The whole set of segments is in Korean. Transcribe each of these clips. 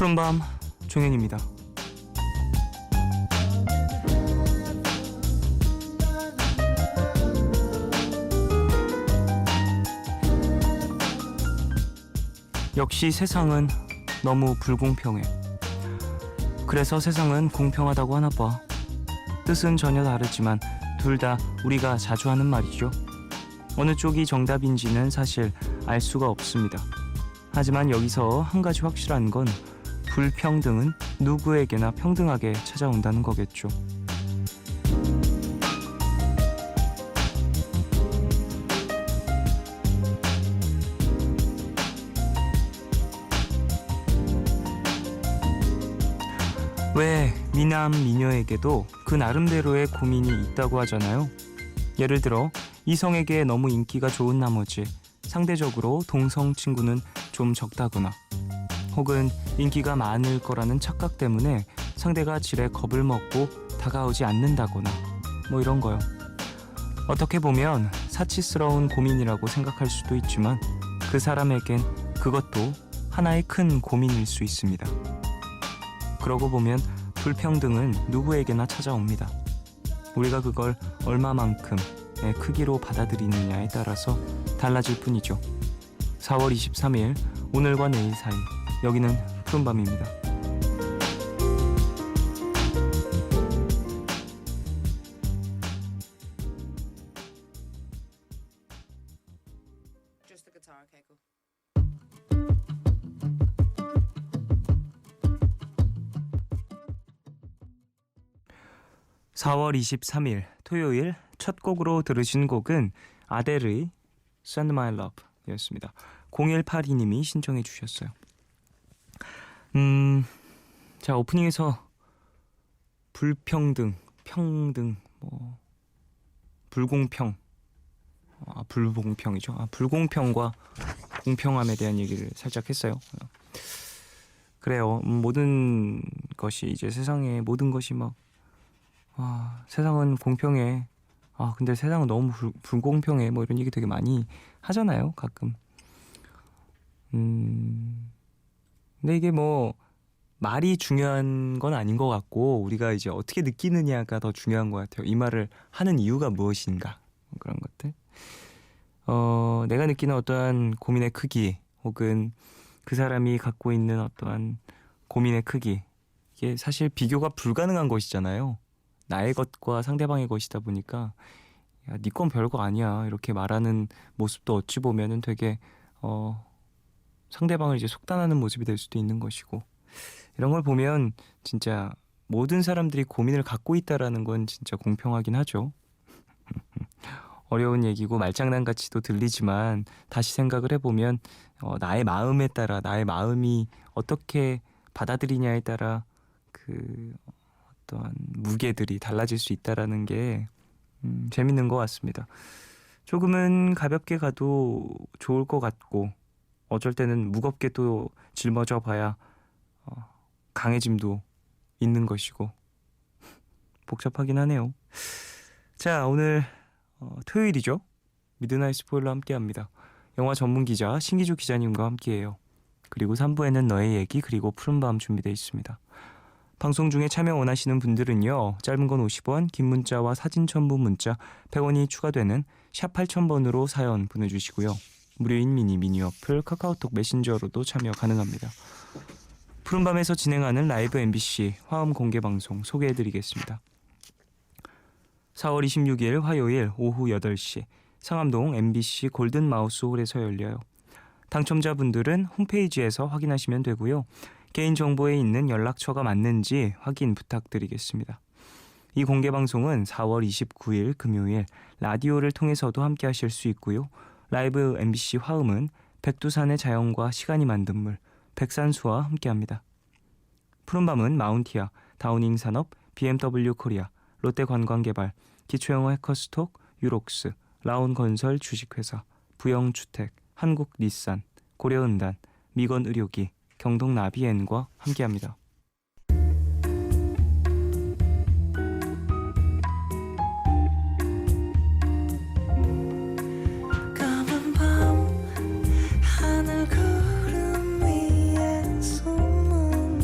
푸른밤 종현입니다. 역시 세상은 너무 불공평해. 그래서 세상은 공평하다고 하나 봐. 뜻은 전혀 다르지만 둘 다 우리가 자주 하는 말이죠. 어느 쪽이 정답인지는 사실 알 수가 없습니다. 하지만 여기서 한 가지 확실한 건 불평등은 누구에게나 평등하게 찾아온다는 거겠죠. 왜 미남 미녀에게도 그 나름대로의 고민이 있다고 하잖아요. 예를 들어 이성에게 너무 인기가 좋은 나머지 상대적으로 동성 친구는 좀 적다거나, 혹은 인기가 많을 거라는 착각 때문에 상대가 지레 겁을 먹고 다가오지 않는다거나, 뭐 이런 거요. 어떻게 보면 사치스러운 고민이라고 생각할 수도 있지만 그 사람에겐 그것도 하나의 큰 고민일 수 있습니다. 그러고 보면 불평등은 누구에게나 찾아옵니다. 우리가 그걸 얼마만큼의 크기로 받아들이느냐에 따라서 달라질 뿐이죠. 4월 23일, 오늘과 내일 사이, 여기는 푸른밤입니다. Just the guitar, okay, cool. 4월 23일 토요일 첫 곡으로 들으신 곡은 아델의 Send My Love 였습니다. 0182님이 신청해 주셨어요. 자, 오프닝에서 불평등, 평등, 불공평, 불공평이죠. 불공평과 공평함에 대한 얘기를 살짝 했어요. 그래요. 모든 것이 이제 세상에 모든 것이 막 세상은 공평해. 근데 세상은 너무 불공평해. 뭐 이런 얘기 되게 많이 하잖아요, 가끔. 근데 이게 뭐 말이 중요한 건 아닌 것 같고 우리가 이제 어떻게 느끼느냐가 더 중요한 것 같아요. 이 말을 하는 이유가 무엇인가, 그런 것들. 내가 느끼는 어떠한 고민의 크기, 혹은 그 사람이 갖고 있는 어떠한 고민의 크기, 이게 사실 비교가 불가능한 것이잖아요. 나의 것과 상대방의 것이다 보니까 야, 네 건 별거 아니야 이렇게 말하는 모습도 어찌 보면은 되게 상대방을 이제 속단하는 모습이 될 수도 있는 것이고, 이런 걸 보면 진짜 모든 사람들이 고민을 갖고 있다라는 건 진짜 공평하긴 하죠. 어려운 얘기고 말장난같이도 들리지만 다시 생각을 해보면 나의 마음에 따라, 나의 마음이 어떻게 받아들이냐에 따라 그 어떠한 무게들이 달라질 수 있다라는 게 재밌는 것 같습니다. 조금은 가볍게 가도 좋을 것 같고, 어쩔 때는 무겁게 또 짊어져 봐야 강해짐도 있는 것이고, 복잡하긴 하네요. 자, 오늘 토요일이죠. 미드나잇 스포일러 함께합니다. 영화 전문 기자 신기주 기자님과 함께해요. 그리고 3부에는 너의 얘기, 그리고 푸른밤 준비되어 있습니다. 방송 중에 참여 원하시는 분들은요, 짧은 건 50원, 긴 문자와 사진 첨부 문자 100원이 추가되는 샵 8000번으로 사연 보내주시고요. 무료인 미니 어플 카카오톡 메신저로도 참여 가능합니다. 푸른밤에서 진행하는 라이브 MBC 화음 공개 방송 소개해드리겠습니다. 4월 26일 화요일 오후 8시 상암동 MBC 골든마우스홀에서 열려요. 당첨자분들은 홈페이지에서 확인하시면 되고요. 개인정보에 있는 연락처가 맞는지 확인 부탁드리겠습니다. 이 공개방송은 4월 29일 금요일 라디오를 통해서도 함께 하실 수 있고요. 라이브 MBC 화음은 백두산의 자연과 시간이 만든 물, 백산수와 함께합니다. 푸른밤은 마운티아, 다우닝 산업, BMW 코리아, 롯데관광개발, 기초영어 해커스톡, 유록스, 라온건설 주식회사, 부영주택, 한국닛산, 고려은단, 미건의료기, 경동나비엔과 함께합니다. 하늘 구름 위에 숨은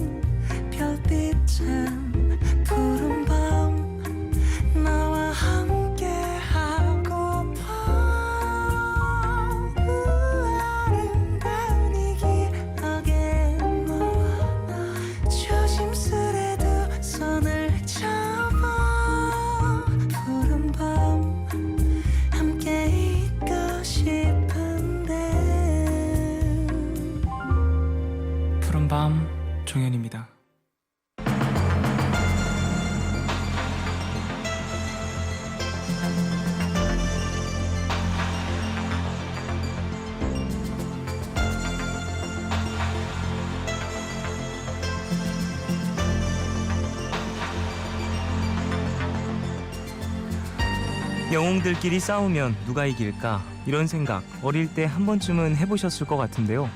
영웅들끼리 싸우면 누가 이길까? 이런 생각 어릴 때 한 번쯤은 해보셨을 것 같은데요.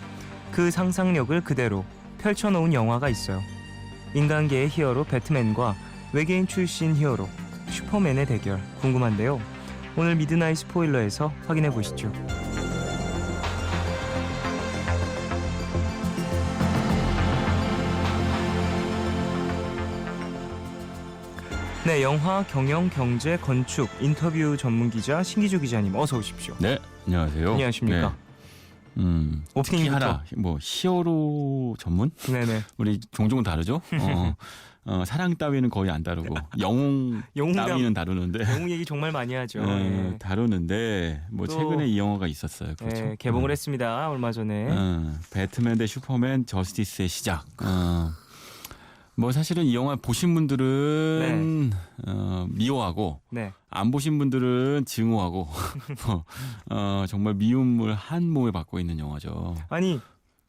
그 상상력을 그대로 펼쳐놓은 영화가 있어요. 인간계의 히어로 배트맨과 외계인 출신 히어로 슈퍼맨의 대결 궁금한데요. 오늘 미드나잇 스포일러에서 확인해 보시죠. 네, 영화, 경영, 경제, 건축, 인터뷰 전문 기자 신기주 기자님 어서 오십시오. 네, 안녕하세요. 안녕하십니까? 네. 특히 하나 뭐 히어로 전문? 네네. 우리 종종 다르죠. 사랑 따위는 거의 안 다루고 영웅 따위는 다루는데 영웅 얘기 정말 많이 하죠. 네, 다루는데 뭐 최근에 이 영화가 있었어요. 그렇죠. 네, 개봉을 했습니다. 얼마 전에. 배트맨 대 슈퍼맨 저스티스의 시작. 뭐 사실은 이 영화 보신 분들은 미워하고 네. 안 보신 분들은 증오하고 정말 미움을 한 몸에 받고 있는 영화죠. 아니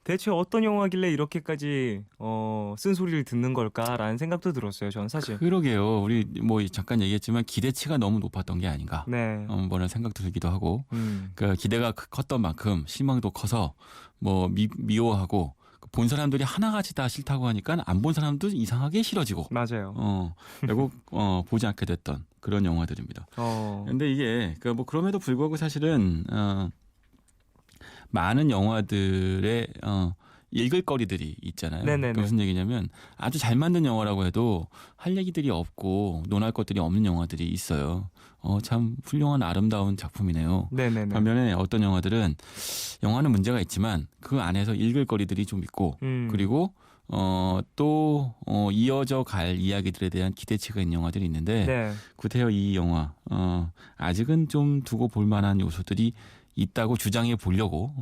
대체 어떤 영화길래 이렇게까지 쓴소리를 듣는 걸까라는 생각도 들었어요. 저는 사실. 그러게요. 우리 뭐 잠깐 얘기했지만 기대치가 너무 높았던 게 아닌가. 네. 뭐라는 생각 들기도 하고. 그 기대가 컸던 만큼 실망도 커서 뭐 미워하고. 본 사람들이 하나같이 다 싫다고 하니까 안 본 사람도 이상하게 싫어지고. 맞아요. 결국 보지 않게 됐던 그런 영화들입니다. 근데 이게 뭐 그럼에도 불구하고 사실은 많은 영화들의 읽을 거리들이 있잖아요. 네네네. 무슨 얘기냐면 아주 잘 만든 영화라고 해도 할 얘기들이 없고 논할 것들이 없는 영화들이 있어요. 참 훌륭한 아름다운 작품이네요. 네네네. 반면에 어떤 영화들은 영화는 문제가 있지만 그 안에서 읽을 거리들이 좀 있고 그리고 또 이어져 갈 이야기들에 대한 기대치가 있는 영화들이 있는데 네. 구태여 이 영화 아직은 좀 두고 볼 만한 요소들이 있다고 주장해 보려고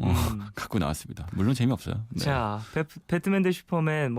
갖고 나왔습니다. 물론 재미없어요. 네. 자, 배트맨 대 슈퍼맨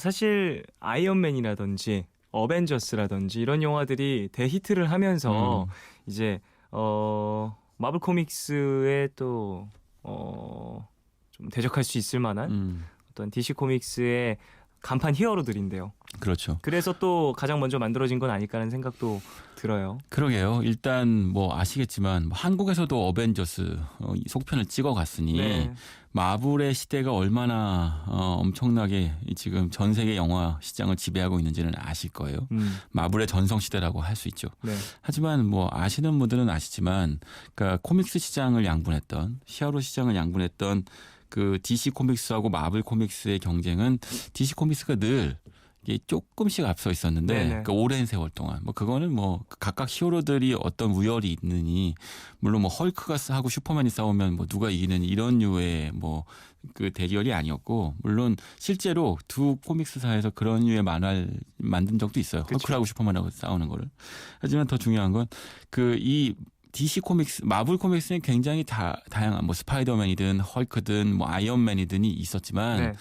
사실 아이언맨이라든지 어벤져스라든지 이런 영화들이 대히트를 하면서 이제 마블 코믹스에 또 좀 대적할 수 있을 만한 어떤 DC 코믹스의 간판 히어로들인데요. 그렇죠. 그래서 또 가장 먼저 만들어진 건 아닐까라는 생각도 들어요. 그러게요. 일단 뭐 아시겠지만 한국에서도 어벤져스 속편을 찍어갔으니 네. 마블의 시대가 얼마나 엄청나게 지금 전 세계 영화 시장을 지배하고 있는지는 아실 거예요. 마블의 전성 시대라고 할 수 있죠. 네. 하지만 뭐 아시는 분들은 아시지만 그러니까 코믹스 시장을 양분했던 히어로 시장을 양분했던 그 DC 코믹스하고 마블 코믹스의 경쟁은 DC 코믹스가 늘 이게 조금씩 앞서 있었는데 그 오랜 세월 동안 뭐 그거는 뭐 각각 히어로들이 어떤 우열이 있느니 물론 뭐 헐크가 하고 슈퍼맨이 싸우면 뭐 누가 이기는 이런 류의 뭐 그 대결이 아니었고 물론 실제로 두 코믹스사에서 그런 류의 만화를 만든 적도 있어요. 그쵸. 헐크하고 슈퍼맨하고 싸우는 거를. 하지만 더 중요한 건 그 이 DC 코믹스, 마블 코믹스는 굉장히 다양한 뭐 스파이더맨이든 헐크든 뭐 아이언맨이든이 있었지만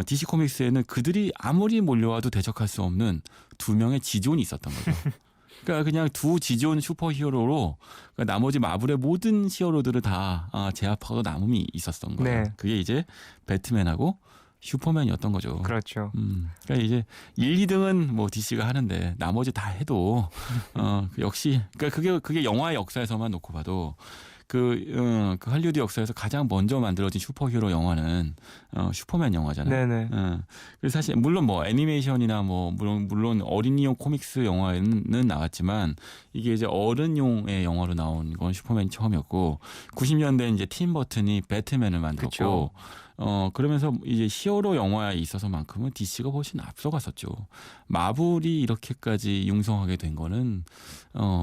DC 코믹스에는 그들이 아무리 몰려와도 대적할 수 없는 두 명의 지존이 있었던 거죠. 그러니까 그냥 두 지존 슈퍼히어로로 그러니까 나머지 마블의 모든 히어로들을 다 제압하고 남음이 있었던 거예요. 네. 그게 이제 배트맨하고 슈퍼맨이었던 거죠. 그렇죠. 그러니까 이제 1, 2등은 뭐 DC가 하는데 나머지 다 해도 역시 그러니까 그게 영화의 역사에서만 놓고 봐도 그 할리우드 역사에서 가장 먼저 만들어진 슈퍼히어로 영화는 슈퍼맨 영화잖아요. 네네. 그래서 사실 물론 뭐 애니메이션이나 뭐 물론 어린이용 코믹스 영화는 나왔지만 이게 이제 어른용의 영화로 나온 건 슈퍼맨이 처음이었고 90년대 이제 팀 버튼이 배트맨을 만들었고. 그쵸. 그러면서 이제 히어로 영화에 있어서만큼은 DC가 훨씬 앞서갔었죠. 마블이 이렇게까지 융성하게 된 거는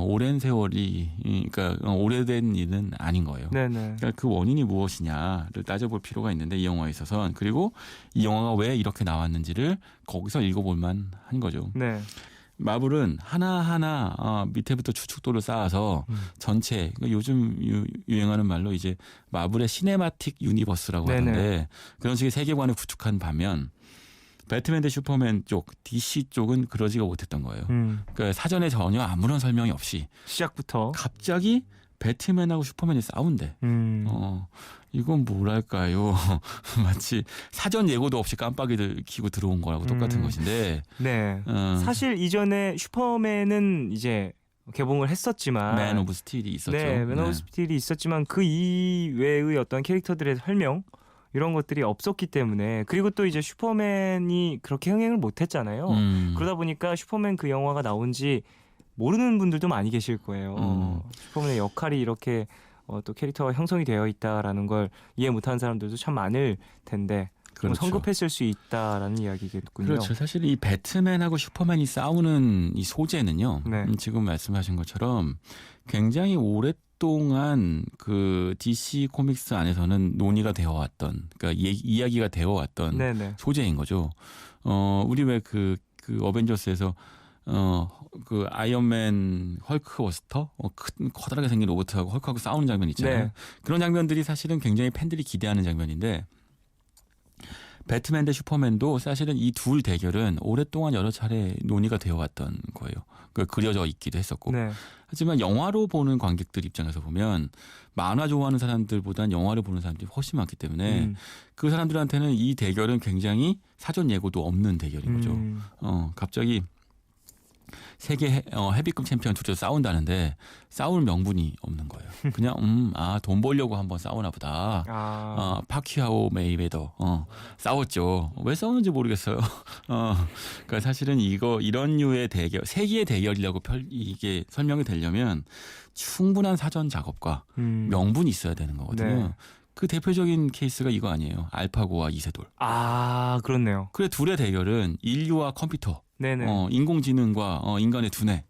오랜 세월이 그러니까 오래된 일은 아닌 거예요. 네네. 그러니까 그 원인이 무엇이냐를 따져볼 필요가 있는데 이 영화에 있어서는 그리고 이 영화가 왜 이렇게 나왔는지를 거기서 읽어볼 만한 거죠. 네. 마블은 하나하나 밑에부터 추측도를 쌓아서 전체 요즘 유행하는 말로 이제 마블의 시네마틱 유니버스라고 네네. 하는데 그런 식의 세계관을 구축한 반면 배트맨 대 슈퍼맨 쪽 DC 쪽은 그러지가 못했던 거예요. 그러니까 사전에 전혀 아무런 설명이 없이 시작부터 갑자기 배트맨하고 슈퍼맨이 싸운대. 이건 뭐랄까요. 마치 사전 예고도 없이 깜빡이들 키고 들어온 거라고 똑같은 것인데. 네. 사실 이전에 슈퍼맨은 이제 개봉을 했었지만 맨 오브 스틸이 있었죠. 네, 맨 오브 스틸이 있었지만 그 이외의 어떤 캐릭터들의 설명 이런 것들이 없었기 때문에 그리고 또 이제 슈퍼맨이 그렇게 흥행을 못했잖아요. 그러다 보니까 슈퍼맨 그 영화가 나온지 모르는 분들도 많이 계실 거예요. 슈퍼맨의 역할이 이렇게 또 캐릭터가 형성이 되어 있다라는 걸 이해 못하는 사람들도 참 많을 텐데 그렇죠. 성급했을 수 있다라는 이야기겠군요. 그렇죠. 사실 이 배트맨하고 슈퍼맨이 싸우는 이 소재는요. 네. 지금 말씀하신 것처럼 굉장히 오랫동안 그 DC 코믹스 안에서는 논의가 되어 왔던, 그러니까 이야기가 되어 왔던 네네. 소재인 거죠. 우리 왜 그 어벤져스에서 그 아이언맨 헐크 워스터 큰 커다랗게 생긴 로봇하고 헐크하고 싸우는 장면 있잖아요. 네. 그런 장면들이 사실은 굉장히 팬들이 기대하는 장면인데 배트맨 대 슈퍼맨도 사실은 이 둘 대결은 오랫동안 여러 차례 논의가 되어 왔던 거예요. 그려져 있기도 했었고. 네. 하지만 영화로 보는 관객들 입장에서 보면 만화 좋아하는 사람들보다는 영화를 보는 사람들이 훨씬 많기 때문에 그 사람들한테는 이 대결은 굉장히 사전 예고도 없는 대결인 거죠. 갑자기 세계 헤비급 챔피언 둘이서 싸운다는데 싸울 명분이 없는 거예요. 그냥 돈 벌려고 한번 싸우나 보다. 파퀴아오 메이웨더 싸웠죠. 왜 싸우는지 모르겠어요. 그러니까 사실은 이런 류의 대결, 세기의 대결이라고 이게 설명이 되려면 충분한 사전 작업과 명분이 있어야 되는 거거든요. 네. 그 대표적인 케이스가 이거 아니에요. 알파고와 이세돌. 그렇네요. 그래 둘의 대결은 인류와 컴퓨터. 네네. 인공지능과 인간의 두뇌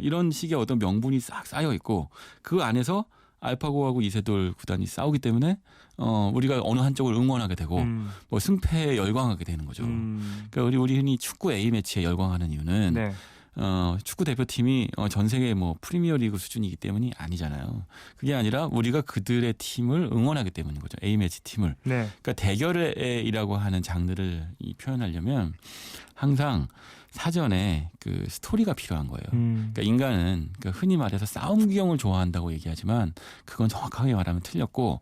이런 식의 어떤 명분이 싹 쌓여 있고 그 안에서 알파고하고 이세돌 구단이 싸우기 때문에 우리가 어느 한쪽을 응원하게 되고 뭐 승패에 열광하게 되는 거죠. 그러니까 우리 흔히 축구 A 매치에 열광하는 이유는 네. 축구 대표팀이 전 세계 뭐 프리미어리그 수준이기 때문이 아니잖아요. 그게 아니라 우리가 그들의 팀을 응원하기 때문인 거죠. A 매치 팀을. 네. 그러니까 대결이라고 하는 장르를 표현하려면 항상 사전에 그 스토리가 필요한 거예요. 그러니까 인간은 흔히 말해서 싸움 구경을 좋아한다고 얘기하지만 그건 정확하게 말하면 틀렸고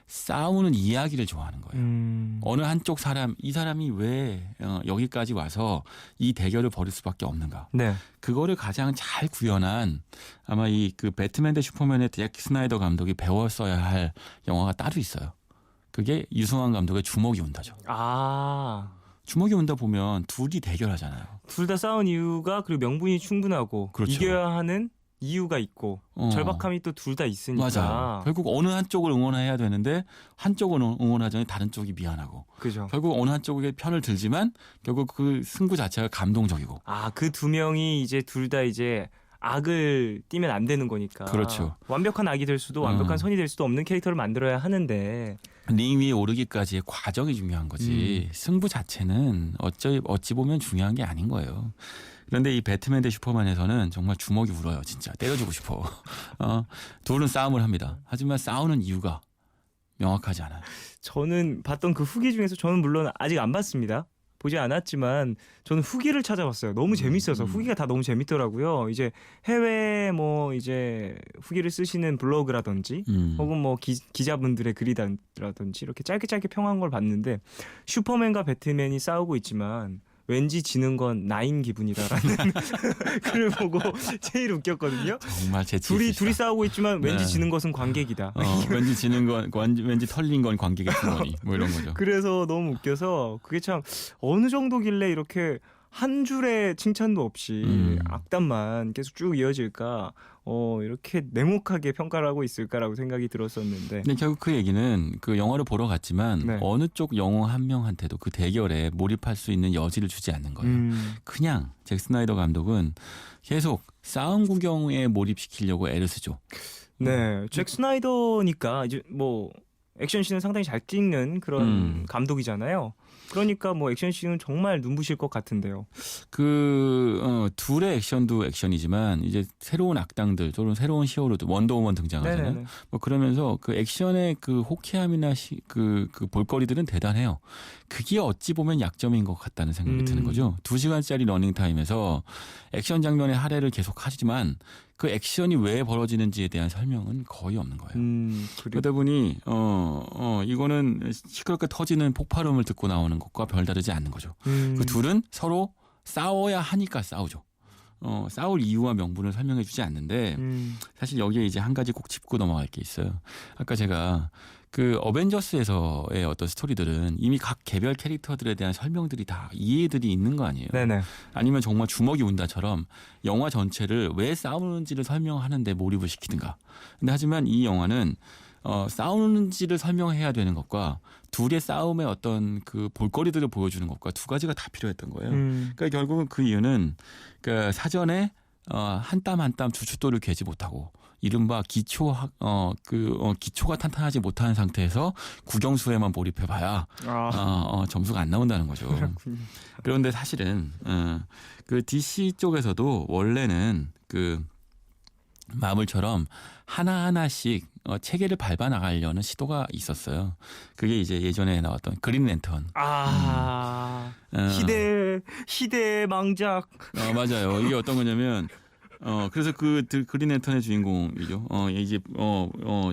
싸우는 이야기를 좋아하는 거예요. 어느 한쪽 이 사람이 왜 여기까지 와서 이 대결을 벌일 수밖에 없는가. 네. 그거를 가장 잘 구현한 아마 그 배트맨 대 슈퍼맨의 잭 스나이더 감독이 배웠어야 할 영화가 따로 있어요. 그게 유승환 감독의 주먹이 온다죠. 주먹이 온다 보면 둘이 대결하잖아요. 둘 다 싸운 이유가 그리고 명분이 충분하고 그렇죠. 이겨야 하는 이유가 있고 절박함이 또 둘 다 있으니까. 맞아. 결국 어느 한쪽을 응원해야 되는데 한쪽은 응원하자니 다른 쪽이 미안하고. 그죠. 결국 어느 한쪽의 편을 들지만 결국 그 승부 자체가 감동적이고. 그 두 명이 이제 둘 다 이제 악을 띠면 안 되는 거니까. 그렇죠. 완벽한 악이 될 수도 완벽한 선이 될 수도 없는 캐릭터를 만들어야 하는데 링 위에 오르기까지의 과정이 중요한 거지. 승부 자체는 어찌 보면 중요한 게 아닌 거예요. 그런데 이 배트맨 대 슈퍼맨에서는 정말 주먹이 울어요. 진짜 때려주고 싶어. 둘은 싸움을 합니다. 하지만 싸우는 이유가 명확하지 않아요. 저는 봤던 그 후기 중에서 저는 물론 아직 안 봤습니다. 보지 않았지만 저는 후기를 찾아봤어요. 너무 재밌어서 후기가 다 너무 재밌더라고요. 이제 해외 뭐 이제 후기를 쓰시는 블로그라든지 혹은 뭐 기자분들의 글이라든지 이렇게 짧게 평한 걸 봤는데 슈퍼맨과 배트맨이 싸우고 있지만 왠지 지는 건 나인 기분이다라는 글을 보고 제일 웃겼거든요. 정말 재치 있으시다. 둘이 싸우고 있지만 왠지 지는 것은 관객이다. 왠지 지는 건 왠지 털린 건 관객의 주머니 뭐 이런 거죠. 그래서 너무 웃겨서 그게 참 어느 정도길래 이렇게 한 줄의 칭찬도 없이 악담만 계속 쭉 이어질까 이렇게 냉혹하게 평가를 하고 있을까라고 생각이 들었었는데. 근데 결국 그 얘기는 그 영화를 보러 갔지만 네. 어느 쪽 영웅 한 명한테도 그 대결에 몰입할 수 있는 여지를 주지 않는 거예요. 그냥 잭 스나이더 감독은 계속 싸움 구경에 몰입시키려고 애를 쓰죠. 네, 잭 스나이더니까 이제 뭐 액션씬은 상당히 잘 찍는 그런 감독이잖아요. 그러니까 뭐 액션씬은 정말 눈부실 것 같은데요. 둘의 액션도 액션이지만 이제 새로운 악당들 또는 새로운 히어로들 원더우먼 등장하잖아요. 네네네. 뭐 그러면서 그 액션의 그 호쾌함이나 그 볼거리들은 대단해요. 그게 어찌 보면 약점인 것 같다는 생각이 드는 거죠. 2시간짜리 러닝타임에서 액션 장면의 할애를 계속 하지만 그 액션이 왜 벌어지는지에 대한 설명은 거의 없는 거예요. 그러다 보니 이거는 시끄럽게 터지는 폭발음을 듣고 나오는 것과 별다르지 않는 거죠. 그 둘은 서로 싸워야 하니까 싸우죠. 싸울 이유와 명분을 설명해 주지 않는데 사실 여기에 이제 한 가지 꼭 짚고 넘어갈 게 있어요. 아까 제가 그 어벤져스에서의 어떤 스토리들은 이미 각 개별 캐릭터들에 대한 설명들이 다 이해들이 있는 거 아니에요. 네네. 아니면 정말 주먹이 운다처럼 영화 전체를 왜 싸우는지를 설명하는데 몰입을 시키든가. 근데 하지만 이 영화는 싸우는지를 설명해야 되는 것과 둘의 싸움의 어떤 그 볼거리들을 보여주는 것과 두 가지가 다 필요했던 거예요. 그러니까 결국은 그 이유는 그러니까 사전에 한 땀 한 땀 주춧돌을 괴지 못하고 이른바 기초가 탄탄하지 못한 상태에서 국영수에만 몰입해봐야 점수가 안 나온다는 거죠. 그렇군요. 그런데 사실은 그 DC 쪽에서도 원래는 그 마블처럼 하나하나씩 체계를 밟아 나가려는 시도가 있었어요. 그게 이제 예전에 나왔던 그린 랜턴. 희대의 망작. 맞아요. 이게 어떤 거냐면 그래서 그 그린 랜턴의 주인공이죠. 이제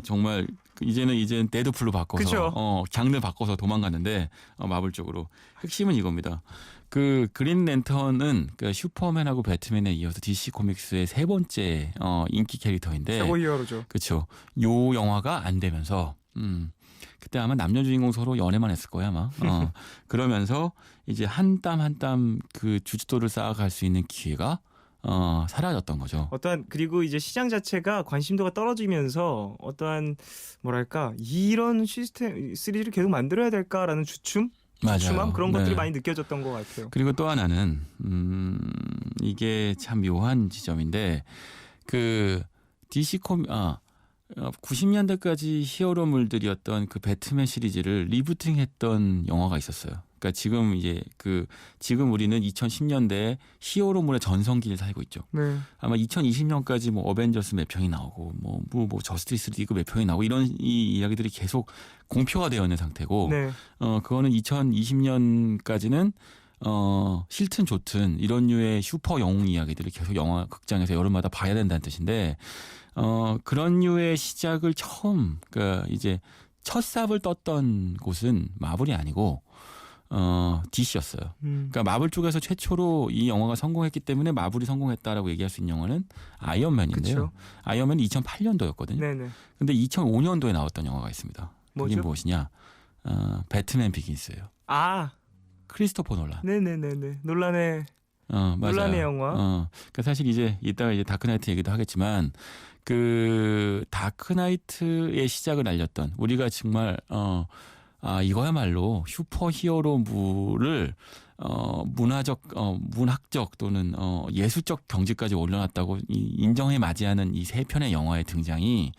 정말 이제는 데드풀로 바꿔서 그쵸? 장르 바꿔서 도망갔는데 마블 쪽으로 핵심은 이겁니다. 그 그린 랜턴은 그 슈퍼맨하고 배트맨에 이어서 DC 코믹스의 세 번째 인기 캐릭터인데 최고 히어로죠. 그렇죠. 요 영화가 안 되면서 그때 아마 남녀 주인공 서로 연애만 했을 거야 아마. 그러면서 이제 한 땀 한 땀 그 주춧돌을 쌓아갈 수 있는 기회가 사라졌던 거죠. 그리고 이제 시장 자체가 관심도가 떨어지면서 어떠한 뭐랄까 이런 시스템 시리즈를 계속 만들어야 될까라는 주춤함 그런 것들이 많이 느껴졌던 것 같아요. 그리고 또 하나는 이게 참 묘한 지점인데 그 DC 90년대까지 히어로물들이었던 그 배트맨 시리즈를 리부팅했던 영화가 있었어요. 그러니까 지금 우리는 2010년대에 히어로물의 전성기를 살고 있죠. 네. 아마 2020년까지 뭐 어벤져스 몇 편이 나오고 뭐 저스티스 리그 몇 편이 나오고 이런 이 이야기들이 계속 공표가 되어 있는 상태고, 네. 그거는 2020년까지는 싫든 좋든 이런 류의 슈퍼 영웅 이야기들을 계속 영화 극장에서 여름마다 봐야 된다는 뜻인데, 그런 류의 시작을 처음 그러니까 이제 첫 삽을 떴던 곳은 마블이 아니고 DC였어요. 그러니까 마블 쪽에서 최초로 이 영화가 성공했기 때문에 마블이 성공했다라고 얘기할 수 있는 영화는 아이언맨인데요. 그쵸? 아이언맨이 2008년도였거든요. 네네. 근데 2005년도에 나왔던 영화가 있습니다. 그게 뭐죠? 무엇이냐? 배트맨 비긴스예요. 크리스토퍼 놀란. 네네네네. 논란의 맞아요. 논란의 영화. 그러니까 사실 이따가 이제 다크나이트 얘기도 하겠지만 그 다크나이트의 시작을 알렸던 우리가 정말 이거야말로 슈퍼 히어로물을 문학적 또는 예술적 경지까지 올려놨다고 인정해 맞이하는 이 세 편의 영화의 등장이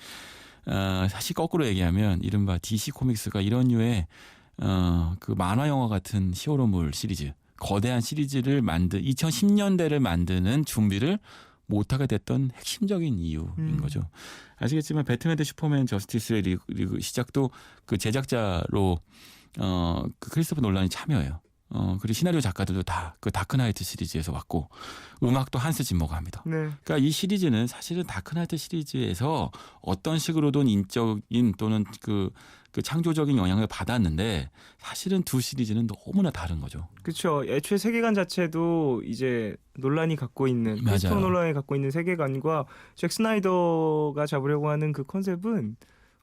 사실 거꾸로 얘기하면 이른바 DC 코믹스가 이런 류의 그 만화 영화 같은 히어로물 시리즈, 거대한 시리즈를 2010년대를 만드는 준비를 못하게 됐던 핵심적인 이유인 거죠. 아시겠지만 배트맨 대 슈퍼맨 저스티스의 리그 시작도 그 제작자로 그 크리스토퍼 놀란이 참여해요. 그리고 시나리오 작가들도 다 그 다크나이트 시리즈에서 왔고 음악도 한스 짐머가 합니다. 네. 그러니까 이 시리즈는 사실은 다크나이트 시리즈에서 어떤 식으로든 인적인 또는 그 창조적인 영향을 받았는데 사실은 두 시리즈는 너무나 다른 거죠. 그렇죠. 애초에 세계관 자체도 이제 논란이 갖고 있는 크리스토퍼 놀란이 갖고 있는 세계관과 잭 스나이더가 잡으려고 하는 그 컨셉은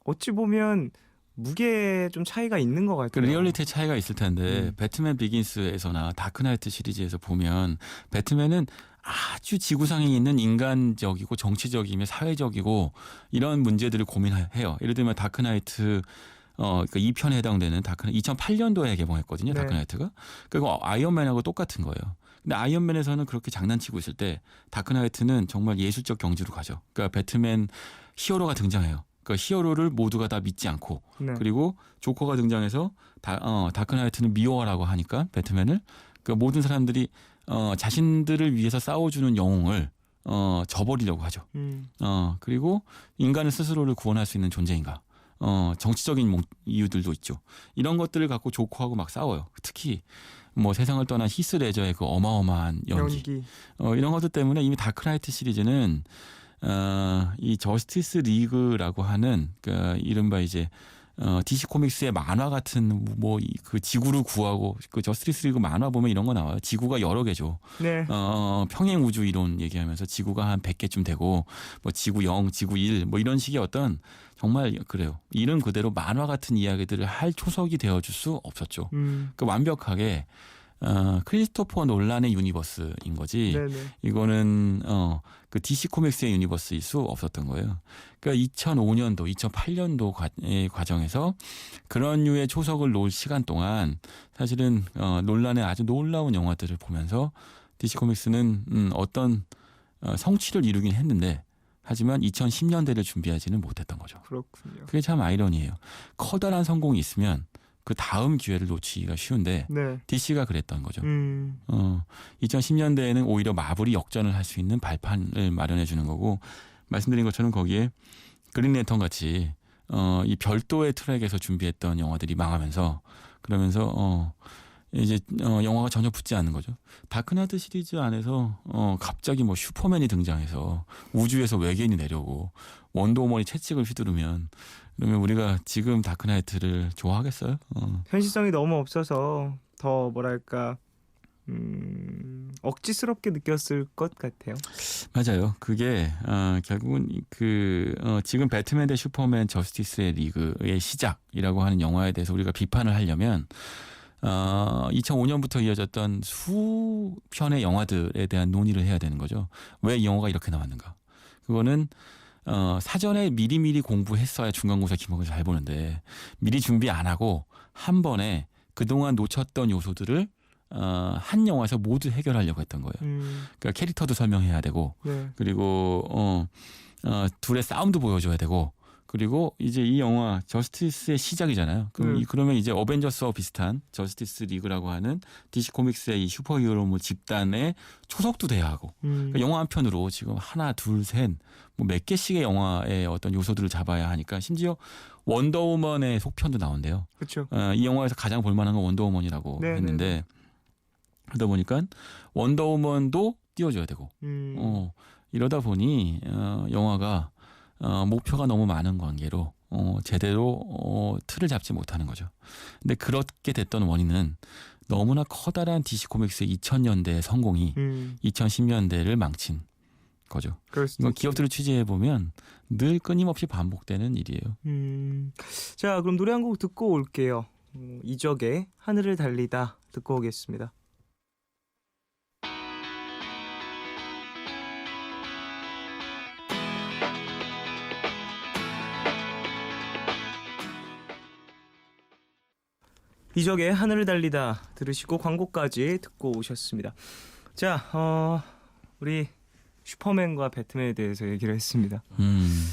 어찌 보면 무게에 좀 차이가 있는 것 같아요. 그 리얼리티의 차이가 있을 텐데 배트맨 비긴스에서나 다크나이트 시리즈에서 보면 배트맨은 아주 지구상에 있는 인간적이고 정치적이며 사회적이고 이런 문제들을 고민해요. 예를 들면 다크나이트 그러니까 2편에 해당되는 다크나이트 2008년도에 개봉했거든요. 네. 다크나이트가. 그리고 아이언맨하고 똑같은 거예요. 근데 아이언맨에서는 그렇게 장난치고 있을 때 다크나이트는 정말 예술적 경지로 가죠. 그러니까 배트맨 히어로가 등장해요. 그러니까 히어로를 모두가 다 믿지 않고 네. 그리고 조커가 등장해서 다크나이트는 미워라고 하니까 배트맨을 그 모든 사람들이 자신들을 위해서 싸워주는 영웅을 저버리려고 하죠. 그리고 인간은 스스로를 구원할 수 있는 존재인가? 정치적인 이유들도 있죠. 이런 것들을 갖고 조커하고 막 싸워요. 특히 뭐 세상을 떠난 히스 레저의 그 어마어마한 연기. 이런 것들 때문에 이미 다크나이트 시리즈는 이 저스티스 리그라고 하는 그 이른바 이제 DC 코믹스의 만화 같은 뭐 그 지구를 구하고 그 저스티스 리그 만화 보면 이런 거 나와요. 지구가 여러 개죠. 네. 평행 우주 이론 얘기하면서 지구가 한 100개쯤 되고 뭐 지구 0, 지구 1 뭐 이런 식의 어떤 정말 그래요. 이름 그대로 만화 같은 이야기들을 할 초석이 되어줄 수 없었죠. 그 완벽하게 크리스토퍼 놀란의 유니버스인 거지. 네네. 이거는 그 DC 코믹스의 유니버스일 수 없었던 거예요. 그러니까 2005년도, 2008년도 과정에서 그런 류의 초석을 놓을 시간 동안 사실은 놀란의 아주 놀라운 영화들을 보면서 DC 코믹스는 어떤 성취를 이루긴 했는데 하지만 2010년대를 준비하지는 못했던 거죠. 그렇군요. 그게 참 아이러니해요. 커다란 성공이 있으면 그 다음 기회를 놓치기가 쉬운데 네. DC가 그랬던 거죠. 2010년대에는 오히려 마블이 역전을 할 수 있는 발판을 마련해 주는 거고 말씀드린 것처럼 거기에 그린랜턴 같이 이 별도의 트랙에서 준비했던 영화들이 망하면서 그러면서 이제 영화가 전혀 붙지 않는 거죠. 다크나이트 시리즈 안에서 갑자기 뭐 슈퍼맨이 등장해서 우주에서 외계인이 내려오고 원더우먼이 채찍을 휘두르면 그러면 우리가 지금 다크나이트를 좋아하겠어요? 현실성이 너무 없어서 더 뭐랄까 억지스럽게 느꼈을 것 같아요. 맞아요. 그게 결국은 지금 배트맨 대 슈퍼맨 저스티스의 리그의 시작이라고 하는 영화에 대해서 우리가 비판을 하려면 2005년부터 이어졌던 수편의 영화들에 대한 논의를 해야 되는 거죠. 왜 이 영화가 이렇게 나왔는가? 그거는 사전에 미리미리 공부했어야 중간고사 기말고사 잘 보는데 미리 준비 안 하고 한 번에 그동안 놓쳤던 요소들을 한 영화에서 모두 해결하려고 했던 거예요. 그러니까 캐릭터도 설명해야 되고 네. 그리고 둘의 싸움도 보여줘야 되고 그리고 이제 이 영화 저스티스의 시작이잖아요. 그러면 이제 어벤져스와 비슷한 저스티스 리그라고 하는 DC 코믹스의 이 슈퍼히어로 집단의 초석도 돼야 하고 그러니까 영화 한 편으로 지금 하나, 둘, 셋 뭐 몇 개씩의 영화의 어떤 요소들을 잡아야 하니까 심지어 원더우먼의 속편도 나온대요. 그렇죠. 이 영화에서 가장 볼만한 건 원더우먼이라고 네, 했는데 그러다 보니까 원더우먼도 띄워줘야 되고 이러다 보니 영화가 목표가 너무 많은 관계로 제대로 틀을 잡지 못하는 거죠. 근데 그렇게 됐던 원인은 너무나 커다란 DC 코믹스의 2000년대의 성공이 2010년대를 망친 거죠. 이건 기업들을 취재해 보면 늘 끊임없이 반복되는 일이에요. 자, 그럼 노래 한 곡 듣고 올게요. 이적의 하늘을 달리다 듣고 오겠습니다. 이적의 하늘을 달리다 들으시고 광고까지 듣고 오셨습니다. 자, 우리 슈퍼맨과 배트맨에 대해서 얘기를 했습니다.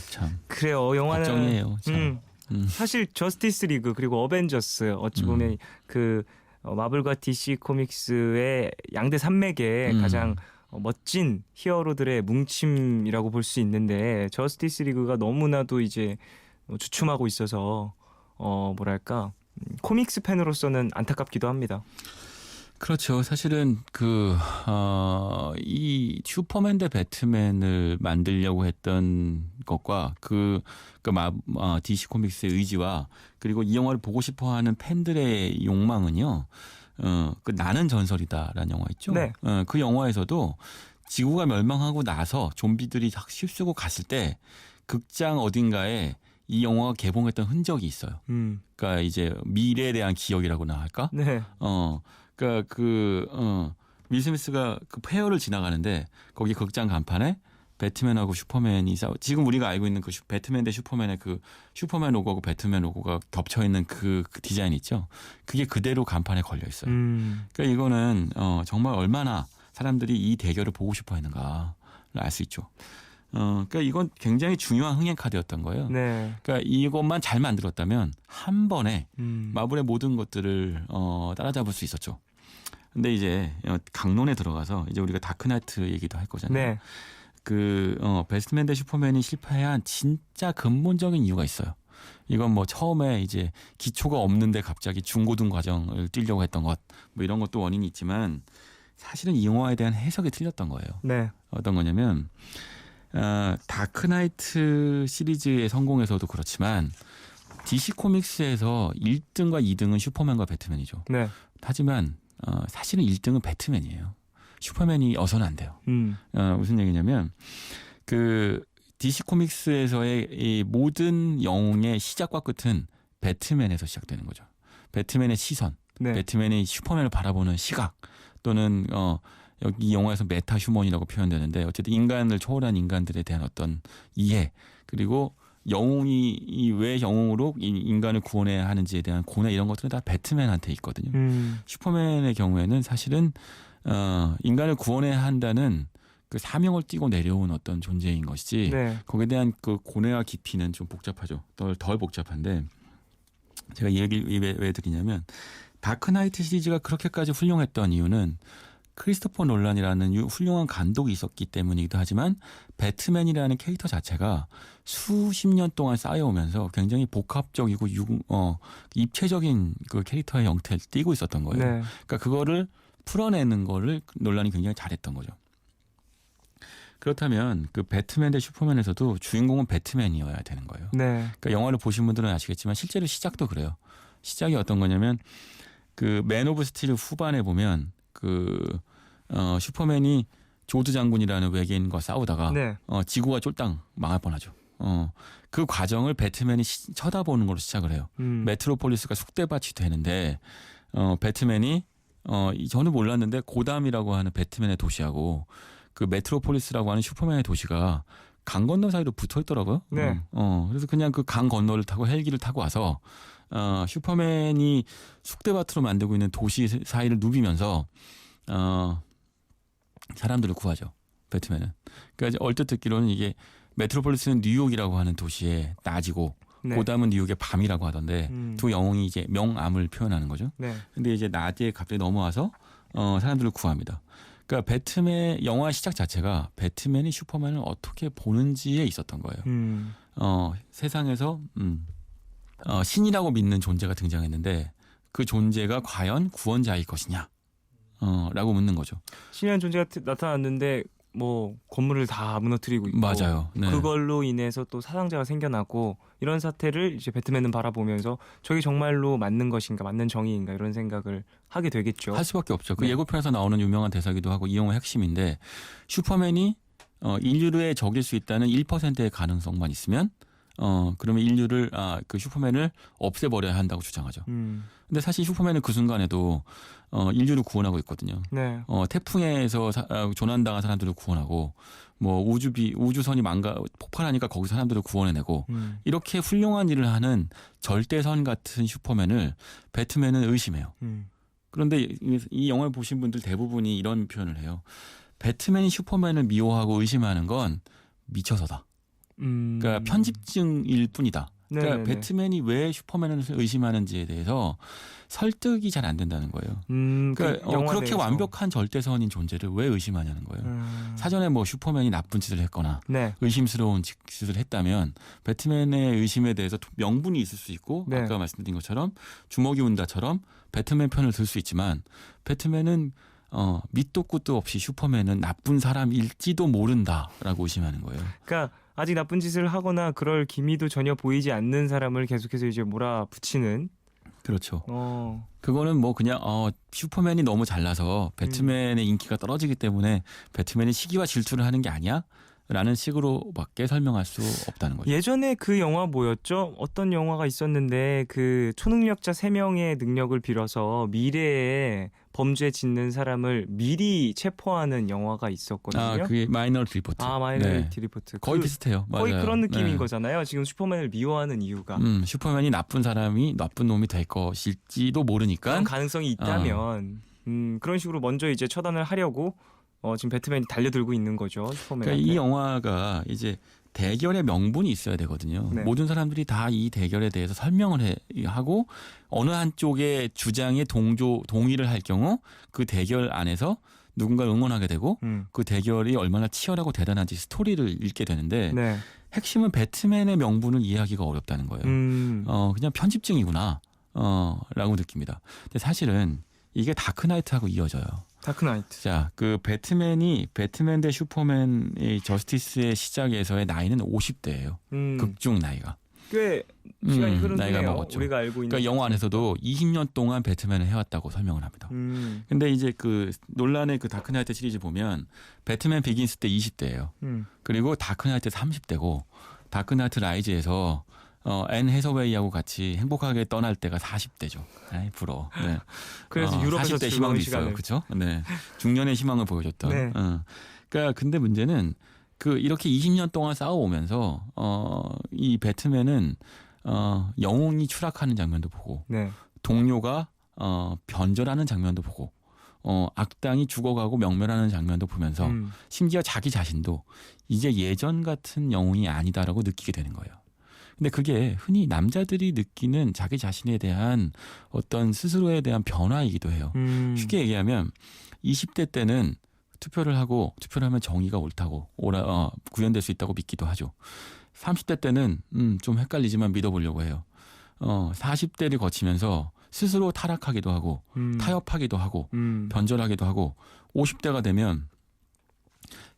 참. 그래요. 영화는 걱정이에요. 참. 사실 저스티스 리그 그리고 어벤져스 어찌 보면 그 마블과 DC 코믹스의 양대 산맥의 가장 멋진 히어로들의 뭉침이라고 볼 수 있는데 저스티스 리그가 너무나도 이제 주춤하고 있어서 뭐랄까 코믹스 팬으로서는 안타깝기도 합니다. 그렇죠. 사실은 이 슈퍼맨 대 배트맨을 만들려고 했던 것과 DC 코믹스의 의지와 그리고 이 영화를 보고 싶어하는 팬들의 욕망은요. 나는 전설이다라는 영화 있죠. 네. 그 영화에서도 지구가 멸망하고 나서 좀비들이 딱 휩쓰고 갔을 때 극장 어딘가에 이 영화가 개봉했던 흔적이 있어요. 그러니까 이제 미래에 대한 기억이라고나 할까? 네. 그러니까 윌 스미스가 그 폐허를 지나가는데 거기 극장 간판에 배트맨하고 슈퍼맨이 지금 우리가 알고 있는 그 배트맨 대 슈퍼맨의 그 슈퍼맨 로고하고 배트맨 로고가 겹쳐 있는 그 디자인 있죠. 그게 그대로 간판에 걸려 있어요. 그러니까 이거는 정말 얼마나 사람들이 이 대결을 보고 싶어 했는가를 알 수 있죠. 그러니까 이건 굉장히 중요한 흥행 카드였던 거예요. 네. 그러니까 이것만 잘 만들었다면 한 번에 마블의 모든 것들을 따라잡을 수 있었죠. 근데 이제 강론에 들어가서 이제 우리가 다크나이트 얘기도 할 거잖아요. 네. 배트맨 대 슈퍼맨이 실패한 진짜 근본적인 이유가 있어요. 이건 뭐 처음에 이제 기초가 없는데 갑자기 중고등 과정을 뛰려고 했던 것, 뭐 이런 것도 원인이 있지만 사실은 이 영화에 대한 해석이 틀렸던 거예요. 네. 어떤 거냐면 다크나이트 시리즈의 성공에서도 그렇지만 DC 코믹스에서 1등과 2등은 슈퍼맨과 배트맨이죠. 네. 하지만 사실은 1등은 배트맨이에요. 슈퍼맨이 어서는 안 돼요. 무슨 얘기냐면 그 DC 코믹스에서의 이 모든 영웅의 시작과 끝은 배트맨에서 시작되는 거죠. 배트맨의 시선, 네. 배트맨이 슈퍼맨을 바라보는 시각 또는 여기 이 영화에서 메타 휴먼이라고 표현되는데 어쨌든 인간을 초월한 인간들에 대한 어떤 이해 그리고 영웅이 왜 영웅으로 인간을 구원해야 하는지에 대한 고뇌 이런 것들은 다 배트맨한테 있거든요. 슈퍼맨의 경우에는 사실은 인간을 구원해야 한다는 그 사명을 띠고 내려온 어떤 존재인 것이지 네. 거기에 대한 그 고뇌와 깊이는 좀 복잡하죠. 덜 복잡한데 제가 이 얘기를 왜 드리냐면 다크나이트 시리즈가 그렇게까지 훌륭했던 이유는 크리스토퍼 놀란이라는 훌륭한 감독이 있었기 때문이기도 하지만 배트맨이라는 캐릭터 자체가 수십 년 동안 쌓여오면서 굉장히 복합적이고 입체적인 그 캐릭터의 형태를 띠고 있었던 거예요. 네. 그러니까 그거를 풀어내는 거를 놀란이 굉장히 잘했던 거죠. 그렇다면 그 배트맨 대 슈퍼맨에서도 주인공은 배트맨이어야 되는 거예요. 네. 그러니까 영화를 보신 분들은 아시겠지만 실제로 시작도 그래요. 시작이 어떤 거냐면 그 맨 오브 스틸 후반에 보면 그 슈퍼맨이 조드 장군이라는 외계인과 싸우다가 네. 지구가 쫄딱 망할 뻔하죠. 그 과정을 배트맨이 쳐다보는 걸로 시작을 해요. 메트로폴리스가 쑥대밭이 되는데 배트맨이 저는 몰랐는데 고담이라고 하는 배트맨의 도시하고 그 메트로폴리스라고 하는 슈퍼맨의 도시가 강 건너 사이로 붙어 있더라고요. 네. 그래서 그냥 그 강 건너를 타고 헬기를 타고 와서 슈퍼맨이 쑥대밭으로 만들고 있는 도시 사이를 누비면서 사람들을 구하죠. 배트맨은. 그러니까 얼핏 듣기로는 이게 메트로폴리스는 뉴욕이라고 하는 도시에 낮이고 네. 고담은 뉴욕의 밤이라고 하던데 두 영웅이 이제 명암을 표현하는 거죠. 네. 근데 이제 낮에 갑자기 넘어와서 사람들을 구합니다. 그러니까 배트맨 영화 시작 자체가 배트맨이 슈퍼맨을 어떻게 보는지에 있었던 거예요. 세상에서 신이라고 믿는 존재가 등장했는데 그 존재가 과연 구원자일 것이냐? 라고 묻는 거죠. 신이라는 존재가 나타났는데 뭐 건물을 다 무너뜨리고 있고 맞아요. 네. 그걸로 인해서 또 사상자가 생겨나고 이런 사태를 이제 배트맨은 바라보면서 저게 정말로 맞는 것인가 맞는 정의인가 이런 생각을 하게 되겠죠. 할 수밖에 없죠. 그 네. 예고편에서 나오는 유명한 대사기도 하고 이 영화의 핵심인데 슈퍼맨이 인류의 적일 수 있다는 1%의 가능성만 있으면 그러면 인류를 그 슈퍼맨을 없애버려야 한다고 주장하죠. 근데 사실 슈퍼맨은 그 순간에도 인류를 구원하고 있거든요. 네. 태풍에서 조난당한 사람들을 구원하고 뭐 우주선이 폭발하니까 거기 사람들을 구원해내고 이렇게 훌륭한 일을 하는 절대선 같은 슈퍼맨을 배트맨은 의심해요. 그런데 이 영화를 보신 분들 대부분이 이런 표현을 해요. 배트맨이 슈퍼맨을 미워하고 의심하는 건 미쳐서다. 그러니까 편집증일 뿐이다. 그러니까 네네네. 배트맨이 왜 슈퍼맨을 의심하는지에 대해서 설득이 잘 안 된다는 거예요. 그러니까 그렇게 내에서. 완벽한 절대선인 존재를 왜 의심하냐는 거예요. 사전에 뭐 슈퍼맨이 나쁜 짓을 했거나 네. 의심스러운 짓을 했다면 배트맨의 의심에 대해서 명분이 있을 수 있고 네. 아까 말씀드린 것처럼 주먹이 운다처럼 배트맨 편을 들 수 있지만 배트맨은 밑도 끝도 없이 슈퍼맨은 나쁜 사람일지도 모른다라고 의심하는 거예요. 그러니까 아직 나쁜 짓을 하거나 그럴 기미도 전혀 보이지 않는 사람을 계속해서 이제 몰아붙이는. 그렇죠. 어. 그거는 뭐 그냥 슈퍼맨이 너무 잘나서 배트맨의 인기가 떨어지기 때문에 배트맨이 시기와 질투를 하는 게 아니야? 라는 식으로밖에 설명할 수 없다는 거죠. 예전에 그 영화 뭐였죠? 어떤 영화가 있었는데 그 초능력자 3명의 능력을 빌어서 미래에 범죄 짓는 사람을 미리 체포하는 영화가 있었거든요. 그게 마이너리티 리포트. 마이너리티 리포트. 거의 비슷해요. 거의 맞아요. 그런 느낌인 네. 거잖아요. 지금 슈퍼맨을 미워하는 이유가. 슈퍼맨이 나쁜 사람이 나쁜 놈이 될 것일지도 모르니까 그런 가능성이 있다면 그런 식으로 먼저 이제 처단을 하려고 지금 배트맨이 달려들고 있는 거죠. 슈퍼맨한테. 그러니까 이 영화가 이제 대결의 명분이 있어야 되거든요. 네. 모든 사람들이 다 이 대결에 대해서 설명을 하고 어느 한쪽의 주장에 동의를 할 경우 그 대결 안에서 누군가를 응원하게 되고 그 대결이 얼마나 치열하고 대단한지 스토리를 읽게 되는데 네. 핵심은 배트맨의 명분을 이해하기가 어렵다는 거예요. 그냥 편집증이구나 라고 느낍니다. 근데 사실은 이게 다크나이트하고 이어져요. 다크나이트. 자, 그 배트맨 대 슈퍼맨의 저스티스의 시작에서의 나이는 50대예요. 극중 나이가. 꽤 시간이 흐른 나이가 후네요. 먹었죠. 우리가 알고 있는. 그러니까 영화 안에서도 20년 동안 배트맨을 해왔다고 설명을 합니다. 근데 이제 그 논란의 그 다크나이트 시리즈 보면 배트맨 비긴스 때 20대예요. 그리고 다크나이트 30대고 다크나이트 라이즈에서 앤 해서웨이하고 같이 행복하게 떠날 때가 40대죠. 아이 부러워. 네. 그래서 유럽에서 40대 즐거운 희망도 시간을. 있어요. 그렇죠? 네. 중년의 희망을 보여줬던. 네. 그러니까 근데 문제는 그 이렇게 20년 동안 싸워오면서 이 배트맨은 영웅이 추락하는 장면도 보고 네. 동료가 변절하는 장면도 보고 악당이 죽어가고 명멸하는 장면도 보면서 심지어 자기 자신도 이제 예전 같은 영웅이 아니다라고 느끼게 되는 거예요. 근데 그게 흔히 남자들이 느끼는 자기 자신에 대한 어떤 스스로에 대한 변화이기도 해요. 쉽게 얘기하면 20대 때는 투표를 하면 정의가 옳다고 구현될 수 있다고 믿기도 하죠. 30대 때는 좀 헷갈리지만 믿어보려고 해요. 40대를 거치면서 스스로 타락하기도 하고 타협하기도 하고 변절하기도 하고 50대가 되면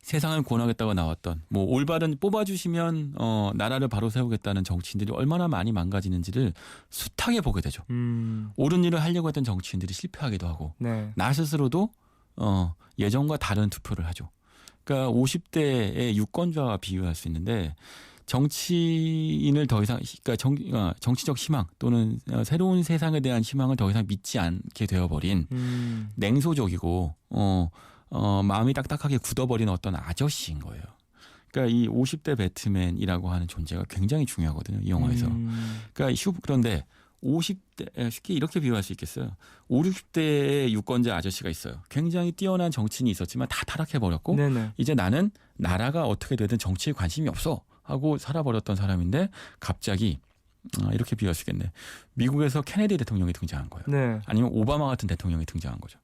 세상을 구원하겠다고 나왔던 뭐 올바른 뽑아주시면 나라를 바로 세우겠다는 정치인들이 얼마나 많이 망가지는지를 숱하게 보게 되죠. 옳은 일을 하려고 했던 정치인들이 실패하기도 하고 네. 나 스스로도 예전과 다른 투표를 하죠. 그러니까 50대의 유권자와 비유할 수 있는데 정치인을 더 이상 그러니까 정치적 희망 또는 새로운 세상에 대한 희망을 더 이상 믿지 않게 되어버린 냉소적이고 마음이 딱딱하게 굳어버린 어떤 아저씨인 거예요. 그러니까 이 50대 배트맨이라고 하는 존재가 굉장히 중요하거든요. 이 영화에서. 그런데 50대 쉽게 이렇게 비유할 수 있겠어요. 5, 60대의 유권자 아저씨가 있어요. 굉장히 뛰어난 정치인이 있었지만 다 타락해버렸고 네네. 이제 나는 나라가 어떻게 되든 정치에 관심이 없어 하고 살아버렸던 사람인데 갑자기 이렇게 비유할 수 있겠네. 미국에서 케네디 대통령이 등장한 거예요. 네. 아니면 오바마 같은 대통령이 등장한 거죠.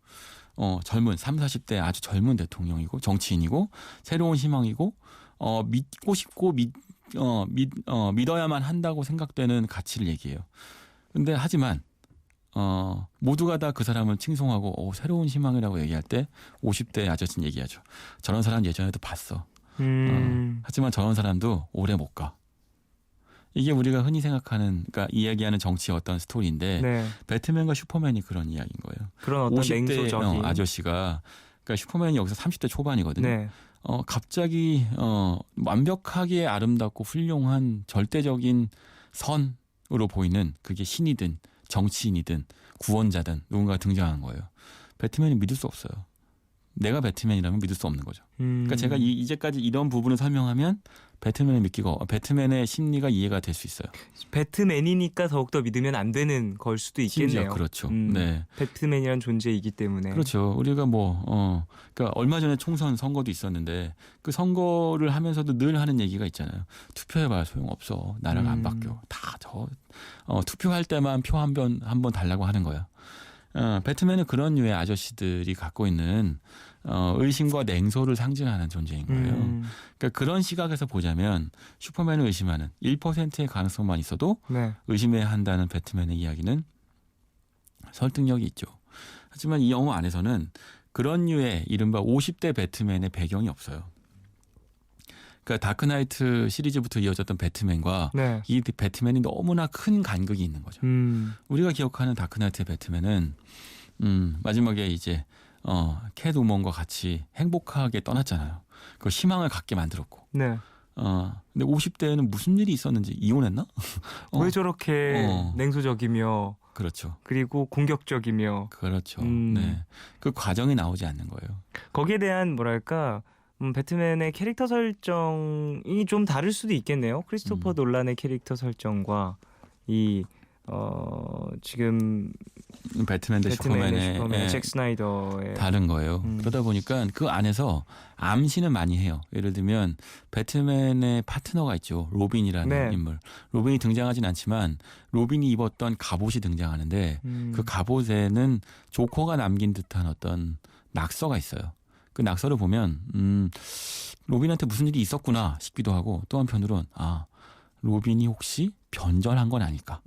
젊은 30, 40대 아주 젊은 대통령이고 정치인이고 새로운 희망이고 믿고 싶고 믿어야만 한다고 생각되는 가치를 얘기해요. 근데 하지만 모두가 다 그 사람을 칭송하고 새로운 희망이라고 얘기할 때 50대 아저씨는 얘기하죠. 저런 사람 예전에도 봤어. 하지만 저런 사람도 오래 못 가. 이게 우리가 흔히 생각하는, 그러니까 이야기하는 정치의 어떤 스토리인데 네. 배트맨과 슈퍼맨이 그런 이야기인 거예요. 그런 어떤 50대 냉소적인 아저씨가, 그러니까 슈퍼맨이 여기서 30대 초반이거든요. 네. 갑자기 완벽하게 아름답고 훌륭한 절대적인 선으로 보이는 그게 신이든 정치인이든 구원자든 누군가가 등장한 거예요. 배트맨이 믿을 수 없어요. 내가 배트맨이라면 믿을 수 없는 거죠. 그러니까 제가 이제까지 이런 부분을 설명하면 배트맨을 믿기고 배트맨의 심리가 이해가 될 수 있어요. 배트맨이니까 더욱더 믿으면 안 되는 걸 수도 있겠네요. 심지어 그렇죠. 네. 배트맨이란 존재이기 때문에. 그렇죠. 우리가 그러니까 얼마 전에 총선 선거도 있었는데 그 선거를 하면서도 늘 하는 얘기가 있잖아요. 투표해봐야 소용없어. 나라가 안 바뀌어. 다 투표할 때만 표 한 번 달라고 하는 거야. 배트맨은 그런 류의 아저씨들이 갖고 있는 의심과 냉소를 상징하는 존재인 거예요. 그러니까 그런 시각에서 보자면 슈퍼맨을 의심하는 1%의 가능성만 있어도 네. 의심해야 한다는 배트맨의 이야기는 설득력이 있죠. 하지만 이 영화 안에서는 그런 류의 이른바 50대 배트맨의 배경이 없어요. 그러니까 다크나이트 시리즈부터 이어졌던 배트맨과 네. 이 배트맨이 너무나 큰 간극이 있는 거죠. 우리가 기억하는 다크나이트의 배트맨은 마지막에 이제 캣우먼과 같이 행복하게 떠났잖아요. 그 희망을 갖게 만들었고. 네. 근데 50대에는 무슨 일이 있었는지 이혼했나? 왜 저렇게 냉소적이며 그렇죠. 그리고 공격적이며 그렇죠. 네. 그 과정이 나오지 않는 거예요. 거기에 대한 뭐랄까 배트맨의 캐릭터 설정이 좀 다를 수도 있겠네요. 크리스토퍼 놀란의 캐릭터 설정과 이 지금 배트맨 대 슈퍼맨의 잭 스나이더의 다른 거예요. 그러다 보니까 그 안에서 암시는 많이 해요. 예를 들면 배트맨의 파트너가 있죠. 로빈이라는 네. 인물. 로빈이 등장하진 않지만 로빈이 입었던 갑옷이 등장하는데 그 갑옷에는 조커가 남긴 듯한 어떤 낙서가 있어요. 그 낙서를 보면 로빈한테 무슨 일이 있었구나 싶기도 하고 또 한편으로는 로빈이 혹시 변절한 건 아닐까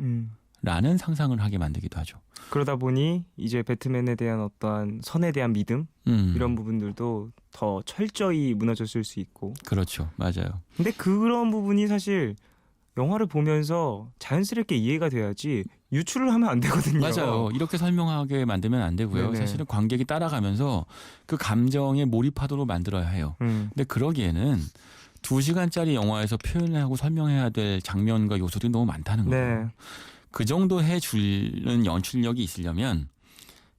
라는 상상을 하게 만들기도 하죠. 그러다 보니 이제 배트맨에 대한 어떠한 선에 대한 믿음 이런 부분들도 더 철저히 무너졌을 수 있고 그렇죠. 맞아요. 근데 그런 부분이 사실 영화를 보면서 자연스럽게 이해가 돼야지 유출을 하면 안 되거든요. 맞아요. 이렇게 설명하게 만들면 안 되고요. 네네. 사실은 관객이 따라가면서 그 감정에 몰입하도록 만들어야 해요. 근데 그러기에는 2시간짜리 영화에서 표현하고 설명해야 될 장면과 요소들이 너무 많다는 거죠. 네. 그 정도 해주는 연출력이 있으려면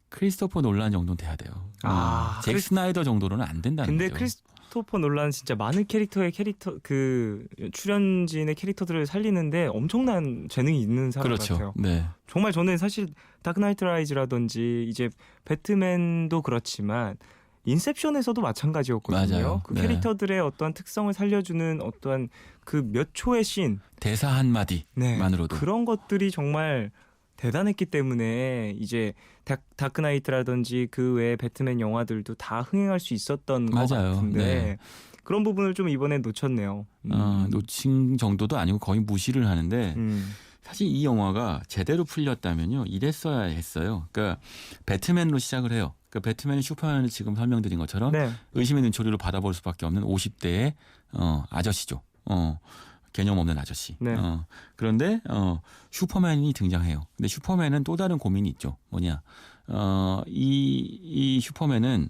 크리스토퍼 놀란 정도는 돼야 돼요. 아, 잭 스나이더 정도로는 안 된다는 근데 거죠. 크리스토퍼 놀란 진짜 많은 캐릭터 그 출연진의 캐릭터들을 살리는데 엄청난 재능이 있는 사람 그렇죠. 같아요. 네. 정말 저는 사실 다크나이트 라이즈라든지 이제 배트맨도 그렇지만 인셉션에서도 마찬가지였거든요. 맞아요. 그 네. 캐릭터들의 어떠한 특성을 살려주는 어떠한 그 몇 초의 씬, 대사 한 마디만으로도 그런 것들이 정말 대단했기 때문에 이제 다크나이트라든지 그 외에 배트맨 영화들도 다 흥행할 수 있었던 것 맞아요. 같은데 네. 그런 부분을 좀 이번에 놓쳤네요. 놓친 정도도 아니고 거의 무시를 하는데 음. 사실 이 영화가 제대로 풀렸다면요 이랬어야 했어요. 그러니까 배트맨으로 시작을 해요. 그러니까 배트맨이 슈퍼맨을 지금 설명드린 것처럼 네. 의심의 눈초리로 받아볼 수밖에 없는 50대의 아저씨죠. 개념 없는 아저씨. 네. 그런데 슈퍼맨이 등장해요. 근데 슈퍼맨은 또 다른 고민이 있죠. 뭐냐? 이 슈퍼맨은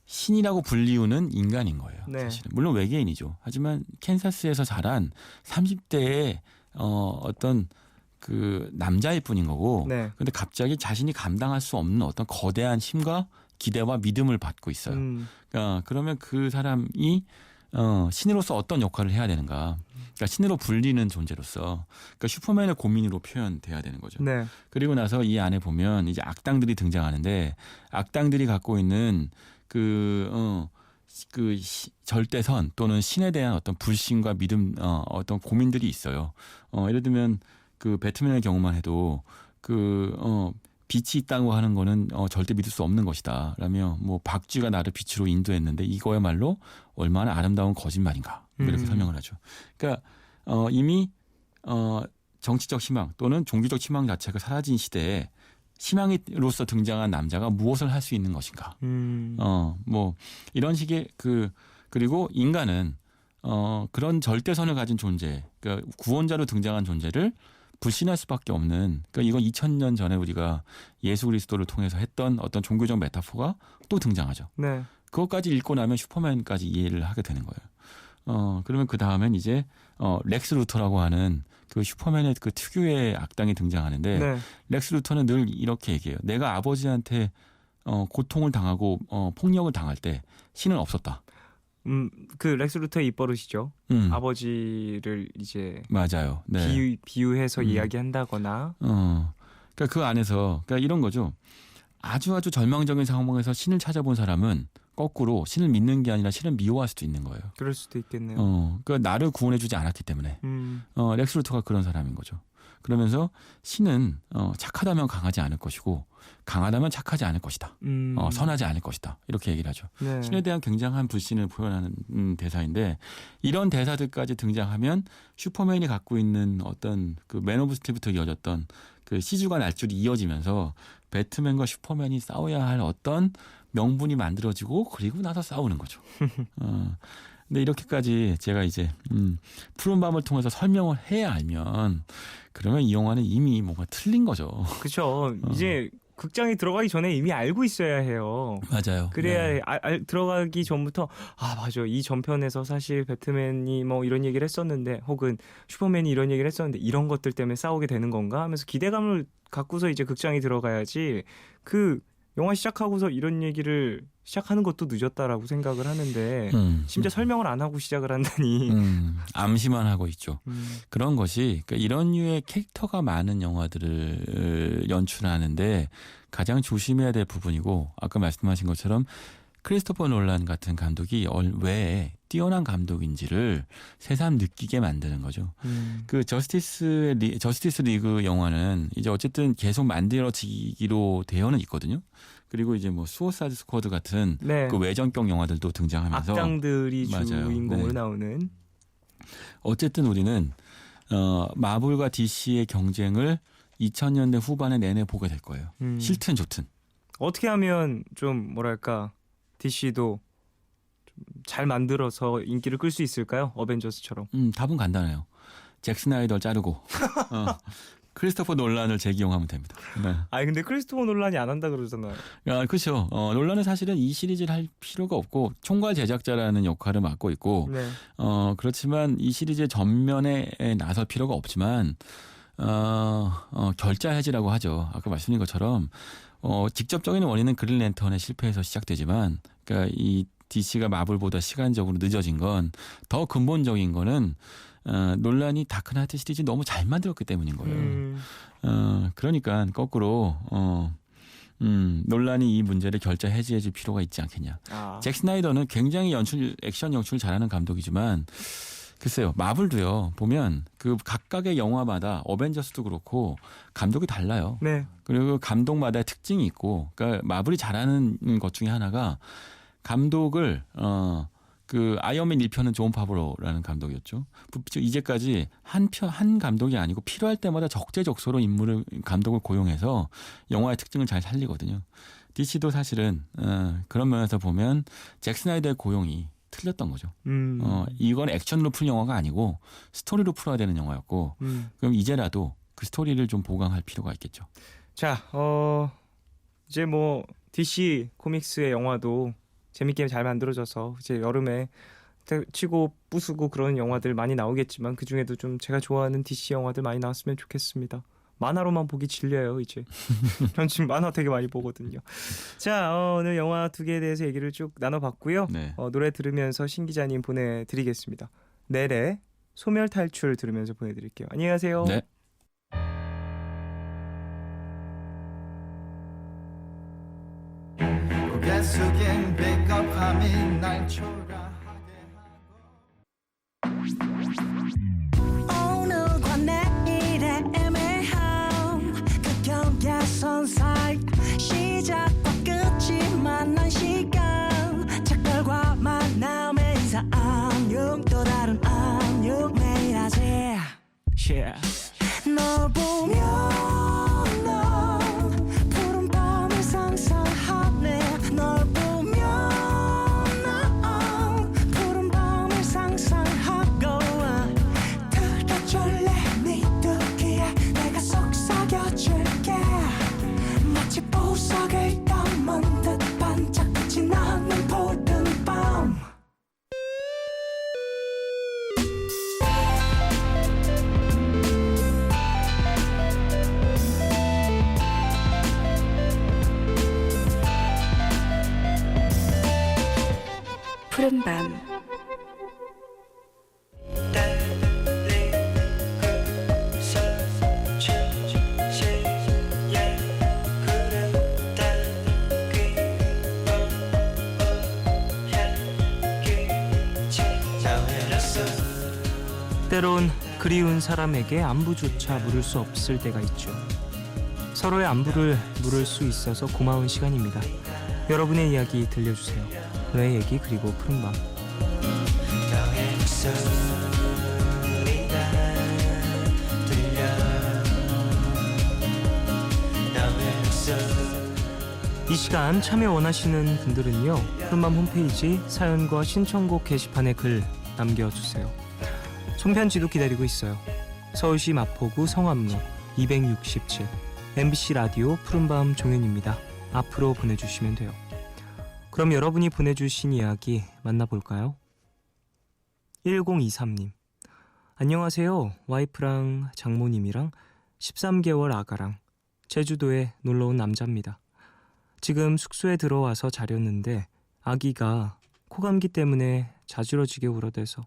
신이라고 불리우는 인간인 거예요. 네. 사실은 물론 외계인이죠. 하지만 캔사스에서 자란 30대의 어떤 그 남자일 뿐인 거고. 네. 근데 갑자기 자신이 감당할 수 없는 어떤 거대한 힘과 기대와 믿음을 받고 있어요. 그러면 그 사람이 신으로서 어떤 역할을 해야 되는가? 그러니까 신으로 불리는 존재로서, 그러니까 슈퍼맨의 고민으로 표현돼야 되는 거죠. 네. 그리고 나서 이 안에 보면 이제 악당들이 등장하는데 악당들이 갖고 있는 절대선 또는 신에 대한 어떤 불신과 믿음, 어떤 고민들이 있어요. 예를 들면 그 배트맨의 경우만 해도 빛이 있다고 하는 거는 절대 믿을 수 없는 것이다. 라며 뭐 박쥐가 나를 빛으로 인도했는데 이거야말로 얼마나 아름다운 거짓말인가. 이렇게 설명을 하죠. 그러니까 이미 정치적 희망 또는 종교적 희망 자체가 사라진 시대에 희망으로서 등장한 남자가 무엇을 할 수 있는 것인가. 뭐 이런 식의 그리고 인간은 그런 절대선을 가진 존재, 그러니까 구원자로 등장한 존재를 불신할 수밖에 없는, 그러니까 이건 2000년 전에 우리가 예수 그리스도를 통해서 했던 어떤 종교적 메타포가 또 등장하죠. 네. 그것까지 읽고 나면 슈퍼맨까지 이해를 하게 되는 거예요. 그러면 그 다음엔 이제 렉스 루터라고 하는 그 슈퍼맨의 그 특유의 악당이 등장하는데 네. 렉스 루터는 늘 이렇게 얘기해요. 내가 아버지한테 고통을 당하고 폭력을 당할 때 신은 없었다. 그 렉스 루터의 입버릇이죠. 아버지를 이제 맞아요. 네. 비유해서 이야기한다거나. 그러니까 그 안에서 그러니까 이런 거죠. 아주 절망적인 상황에서 신을 찾아본 사람은 거꾸로 신을 믿는 게 아니라 신을 미워할 수도 있는 거예요. 그럴 수도 있겠네요. 그러니까 나를 구원해주지 않았기 때문에 렉스 루터가 그런 사람인 거죠. 그러면서 신은 착하다면 강하지 않을 것이고 강하다면 착하지 않을 것이다. 선하지 않을 것이다. 이렇게 얘기를 하죠. 네. 신에 대한 굉장한 불신을 표현하는 대사인데 이런 대사들까지 등장하면 슈퍼맨이 갖고 있는 어떤 그 맨 오브 스틸부터 이어졌던 그 시주가 날줄이 이어지면서 배트맨과 슈퍼맨이 싸워야 할 어떤 명분이 만들어지고 그리고 나서 싸우는 거죠. 근데 이렇게까지 제가 이제 푸른 밤을 통해서 설명을 해야 알면 그러면 이 영화는 이미 뭔가 틀린 거죠. 그렇죠. 이제 극장에 들어가기 전에 이미 알고 있어야 해요. 맞아요. 그래야 네. 들어가기 전부터 맞아. 이 전편에서 사실 배트맨이 뭐 이런 얘기를 했었는데 혹은 슈퍼맨이 이런 얘기를 했었는데 이런 것들 때문에 싸우게 되는 건가 하면서 기대감을 갖고서 이제 극장에 들어가야지 그 영화 시작하고서 이런 얘기를 시작하는 것도 늦었다라고 생각을 하는데 심지어 설명을 안 하고 시작을 한다니. 암시만 하고 있죠. 그런 것이 그러니까 이런 류의 캐릭터가 많은 영화들을 연출하는데 가장 조심해야 될 부분이고 아까 말씀하신 것처럼 크리스토퍼 놀란 같은 감독이 왜 뛰어난 감독인지를 새삼 느끼게 만드는 거죠. 그 저스티스 리그 영화는 이제 어쨌든 계속 만들어지기로 되어는 있거든요. 그리고 이제 뭐 수어사이드 스쿼드 같은 네. 그 외전격 영화들도 등장하면서 악당들이 맞아요. 주인공으로 네. 나오는. 어쨌든 우리는 마블과 DC의 경쟁을 2000년대 후반에 내내 보게 될 거예요. 싫든 좋든. 어떻게 하면 좀 뭐랄까 DC도 잘 만들어서 인기를 끌 수 있을까요? 어벤져스처럼. 답은 간단해요. 잭 스나이더를 자르고 크리스토퍼 놀란을 재기용하면 됩니다. 네. 아니 근데 크리스토퍼 놀란이 안 한다 그러잖아요. 그렇죠. 놀란은 사실은 이 시리즈를 할 필요가 없고 총괄 제작자라는 역할을 맡고 있고 네. 그렇지만 이 시리즈의 전면에 나설 필요가 없지만 결자 해지라고 하죠. 아까 말씀드린 것처럼 직접적인 원인은 그린 랜턴의 실패에서 시작되지만 그러니까 이 DC가 마블보다 시간적으로 늦어진 건 더 근본적인 거는 논란이 다크나이트 시리즈 너무 잘 만들었기 때문인 거예요. 그러니까 거꾸로 논란이 이 문제를 결자 해지해줄 필요가 있지 않겠냐. 잭 스나이더는 굉장히 액션 연출 잘하는 감독이지만 글쎄요, 마블도요 보면 그 각각의 영화마다 어벤져스도 그렇고 감독이 달라요. 네. 그리고 감독마다 특징이 있고, 그러니까 마블이 잘하는 것 중에 하나가 감독을 그 아이언맨 1편은 존 파브로라는 감독이었죠. 이제까지 한 감독이 아니고 필요할 때마다 적재적소로 감독을 고용해서 영화의 특징을 잘 살리거든요. DC도 사실은 그런 면에서 보면 잭 스나이더의 고용이 틀렸던 거죠. 이건 액션으로 풀 영화가 아니고 스토리로 풀어야 되는 영화였고 그럼 이제라도 그 스토리를 좀 보강할 필요가 있겠죠. 자, 이제 뭐 DC 코믹스의 영화도 재밌게 잘 만들어져서 이제 여름에 치고 부수고 그런 영화들 많이 나오겠지만 그 중에도 좀 제가 좋아하는 DC 영화들 많이 나왔으면 좋겠습니다. 만화로만 보기 질려요 이제. 전 지금 만화 되게 많이 보거든요. 자, 오늘 영화 2개에 대해서 얘기를 쭉 나눠봤고요. 네. 노래 들으면서 신 기자님 보내드리겠습니다. 넬의 소멸탈출 들으면서 보내드릴게요. 안녕히 가세요. 네. 고개 숙인 비겁함이 날 초라하게 오늘과 내일의 애매함 그 경계선 사이 시작과 끝이 만난 시간 착각과 만남의 인사 안녕 또 다른 안녕 매일 하지 널 보면 넌 푸른 밤을 상상하네 널 보면 넌 푸른 밤을 상상하고 들어줄래 네 두기에 내가 속삭여줄게 마치 보석을 담은 듯 반짝빛이 나는 푸른 밤 푸른 밤 때론 그리운 사람에게 안부조차 물을 수 없을 때가 있죠. 서로의 안부를 물을 수 있어서 고마운 시간입니다. 여러분의 이야기 들려주세요. 너의 얘기 그리고 푸른밤. 이 시간 참여 원하시는 분들은요, 푸른밤 홈페이지 사연과 신청곡 게시판에 글 남겨주세요. 손편지도 기다리고 있어요. 서울시 마포구 성암로 267 MBC 라디오 푸른밤 종윤입니다. 앞으로 보내주시면 돼요. 그럼 여러분이 보내주신 이야기 만나볼까요? 1023님, 안녕하세요. 와이프랑 장모님이랑 13개월 아가랑 제주도에 놀러온 남자입니다. 지금 숙소에 들어와서 자렸는데 아기가 코감기 때문에 자지러지게 울어대서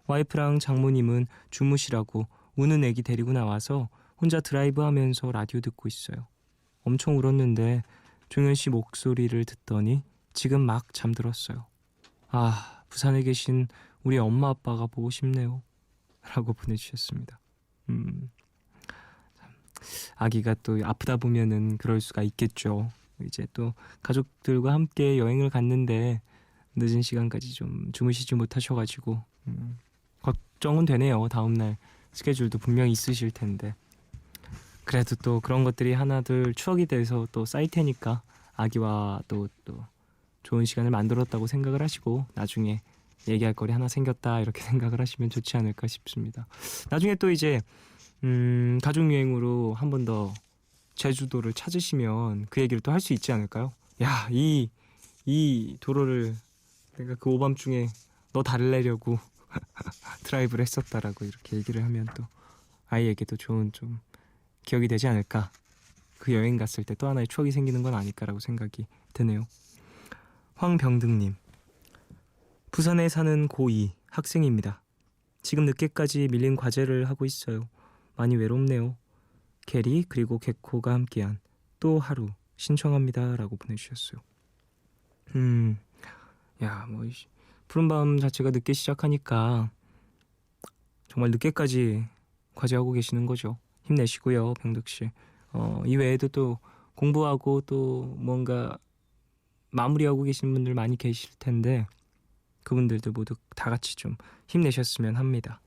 와이프랑 장모님은 주무시라고 우는 애기 데리고 나와서 혼자 드라이브 하면서 라디오 듣고 있어요. 엄청 울었는데 종현 씨 목소리를 듣더니 지금 막 잠들었어요. 아, 부산에 계신 우리 엄마 아빠가 보고 싶네요. 라고 보내주셨습니다. 아기가 또 아프다 보면은 그럴 수가 있겠죠. 이제 또 가족들과 함께 여행을 갔는데 늦은 시간까지 좀 주무시지 못하셔가지고 걱정은 되네요. 다음날 스케줄도 분명히 있으실 텐데. 그래도 또 그런 것들이 하나둘 추억이 돼서 또 쌓일 테니까 아기와 또 좋은 시간을 만들었다고 생각을 하시고 나중에 얘기할 거리 하나 생겼다 이렇게 생각을 하시면 좋지 않을까 싶습니다. 나중에 또 이제 가족 여행으로 한 번 더 제주도를 찾으시면 그 얘기를 또 할 수 있지 않을까요? 야, 이 도로를 내가 그 오밤중에 너 달래려고 드라이브를 했었다라고 이렇게 얘기를 하면 또 아이에게도 좋은 좀 기억이 되지 않을까. 그 여행 갔을 때 또 하나의 추억이 생기는 건 아닐까라고 생각이 드네요. 황병등님, 부산에 사는 고2 학생입니다. 지금 늦게까지 밀린 과제를 하고 있어요. 많이 외롭네요. 게리 그리고 개코가 함께한 또 하루 신청합니다 라고 보내주셨어요. 야, 뭐 푸른밤 자체가 늦게 시작하니까 정말 늦게까지 과제하고 계시는 거죠. 힘내시고요, 병득씨. 이외에도 또 공부하고 또 뭔가 마무리하고 계신 분들 많이 계실 텐데 그분들도 모두 다 같이 좀 힘내셨으면 합니다.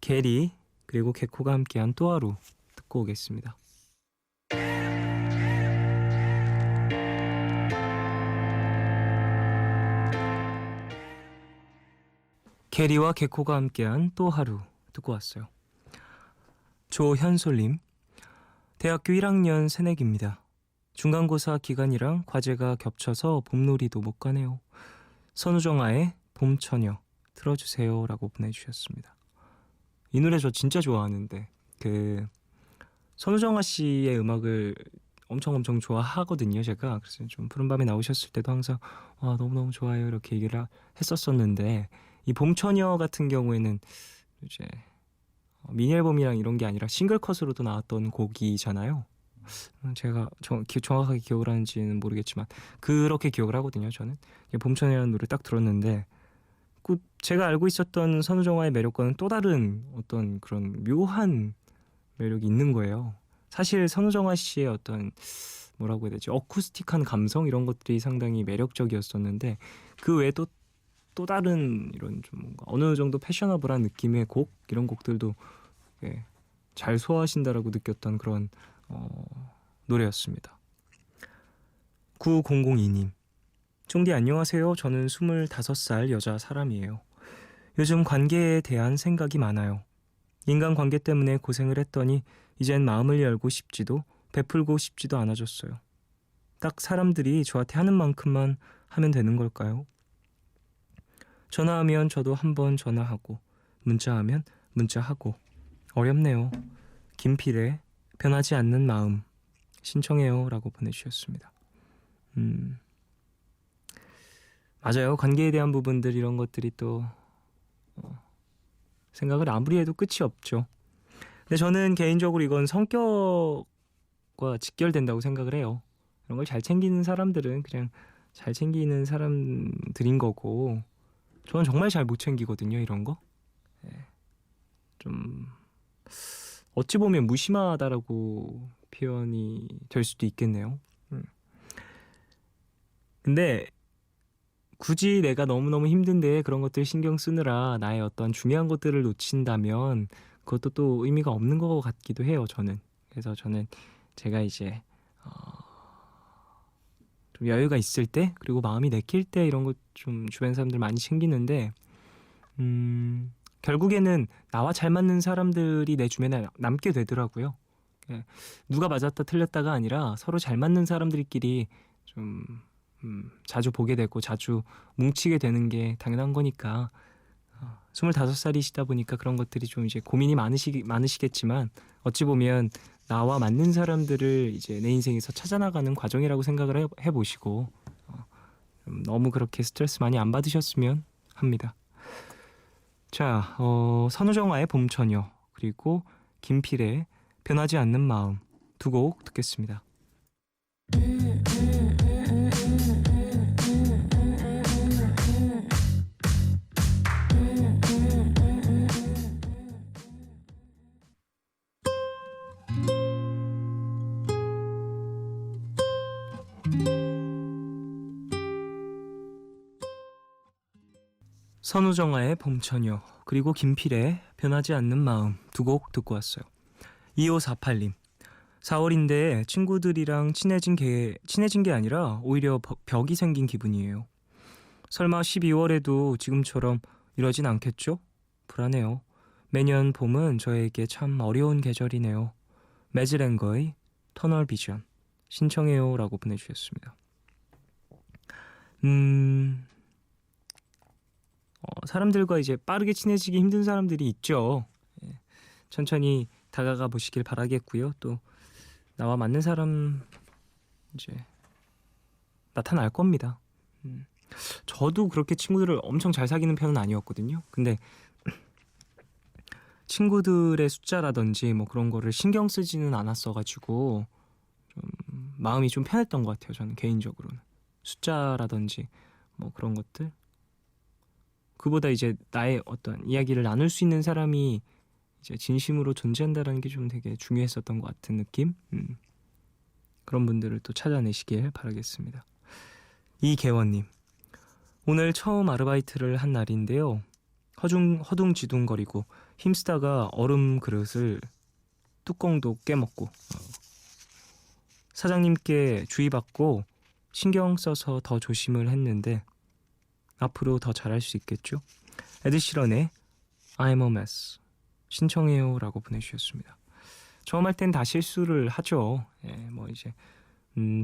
게리 그리고 개코가 함께한 또 하루 듣고 오겠습니다. 게리와 개코가 함께한 또 하루 듣고 왔어요. 조현솔님, 대학교 1학년 새내기입니다. 중간고사 기간이랑 과제가 겹쳐서 봄놀이도 못 가네요. 선우정아의 봄처녀 틀어주세요 라고 보내주셨습니다. 이 노래 저 진짜 좋아하는데 선우정아 씨의 음악을 엄청 좋아하거든요. 제가 그래서 좀 푸른밤에 나오셨을 때도 항상 너무너무 좋아요 이렇게 얘기를 했었었는데 이 봄처녀 같은 경우에는 이제 미니 앨범이랑 이런 게 아니라 싱글컷으로도 나왔던 곡이잖아요. 제가 정확하게 기억을 하는지는 모르겠지만 그렇게 기억을 하거든요. 저는 봄처녀라는 노래 딱 들었는데 제가 알고 있었던 선우정아의 매력과는 또 다른 어떤 그런 묘한 매력이 있는 거예요. 사실 선우정아 씨의 어떤 뭐라고 해야 되지? 어쿠스틱한 감성 이런 것들이 상당히 매력적이었었는데 그 외에 또 다른 이런 좀 뭔가 어느 정도 패셔너블한 느낌의 곡 이런 곡들도 잘 소화하신다라고 느꼈던 그런 노래였습니다. 9002님, 총디 안녕하세요. 저는 25살 여자 사람이에요. 요즘 관계에 대한 생각이 많아요. 인간관계 때문에 고생을 했더니 이젠 마음을 열고 싶지도 베풀고 싶지도 않아졌어요. 딱 사람들이 저한테 하는 만큼만 하면 되는 걸까요? 전화하면 저도 한번 전화하고 문자하면 문자하고 어렵네요. 김필의 변하지 않는 마음 신청해요 라고 보내주셨습니다. 맞아요. 관계에 대한 부분들 이런 것들이 또 생각을 아무리 해도 끝이 없죠. 근데 저는 개인적으로 이건 성격과 직결된다고 생각을 해요. 이런 걸 잘 챙기는 사람들은 그냥 잘 챙기는 사람들인 거고 저는 정말 잘 못 챙기거든요. 이런 거. 좀 어찌 보면 무심하다라고 표현이 될 수도 있겠네요. 근데 굳이 내가 너무너무 힘든데 그런 것들 신경 쓰느라 나의 어떤 중요한 것들을 놓친다면 그것도 또 의미가 없는 것 같기도 해요. 저는. 그래서 저는 제가 이제 좀 여유가 있을 때 그리고 마음이 내킬 때 이런 것 좀 주변 사람들 많이 챙기는데 결국에는 나와 잘 맞는 사람들이 내 주변에 남게 되더라고요. 누가 맞았다 틀렸다가 아니라 서로 잘 맞는 사람들끼리 좀 자주 보게 되고 자주 뭉치게 되는 게 당연한 거니까 25살이시다 보니까 그런 것들이 좀 이제 고민이 많으시겠지만 어찌 보면 나와 맞는 사람들을 이제 내 인생에서 찾아나가는 과정이라고 생각을 해보시고 너무 그렇게 스트레스 많이 안 받으셨으면 합니다. 자, 선우정아의 봄처녀 그리고 김필의 변하지 않는 마음 두 곡 듣겠습니다. 선우정아의 봄처녀 그리고 김필의 변하지 않는 마음 두 곡 듣고 왔어요. 2548님, 4월인데 친구들이랑 친해진 게 아니라 오히려 벽이 생긴 기분이에요. 설마 12월에도 지금처럼 이러진 않겠죠? 불안해요. 매년 봄은 저에게 참 어려운 계절이네요. 매즈랭거의 터널 비전 신청해요 라고 보내주셨습니다. 사람들과 이제 빠르게 친해지기 힘든 사람들이 있죠. 예, 천천히 다가가 보시길 바라겠고요. 또 나와 맞는 사람 이제 나타날 겁니다. 저도 그렇게 친구들을 엄청 잘 사귀는 편은 아니었거든요. 근데 친구들의 숫자라든지 뭐 그런 거를 신경 쓰지는 않았어가지고 좀 마음이 좀 편했던 것 같아요. 저는 개인적으로는 숫자라든지 뭐 그런 것들 그보다 이제 나의 어떤 이야기를 나눌 수 있는 사람이 이제 진심으로 존재한다는 게 좀 되게 중요했었던 것 같은 느낌. 그런 분들을 또 찾아내시길 바라겠습니다. 이계원님, 오늘 처음 아르바이트를 한 날인데요. 허둥지둥거리고 힘쓰다가 얼음 그릇을 뚜껑도 깨먹고 사장님께 주의받고 신경 써서 더 조심을 했는데 앞으로 더 잘할 수 있겠죠? 에드시런의 I'm a mess 신청해요 라고 보내주셨습니다. 처음 할 땐 다 실수를 하죠. 예, 뭐 이제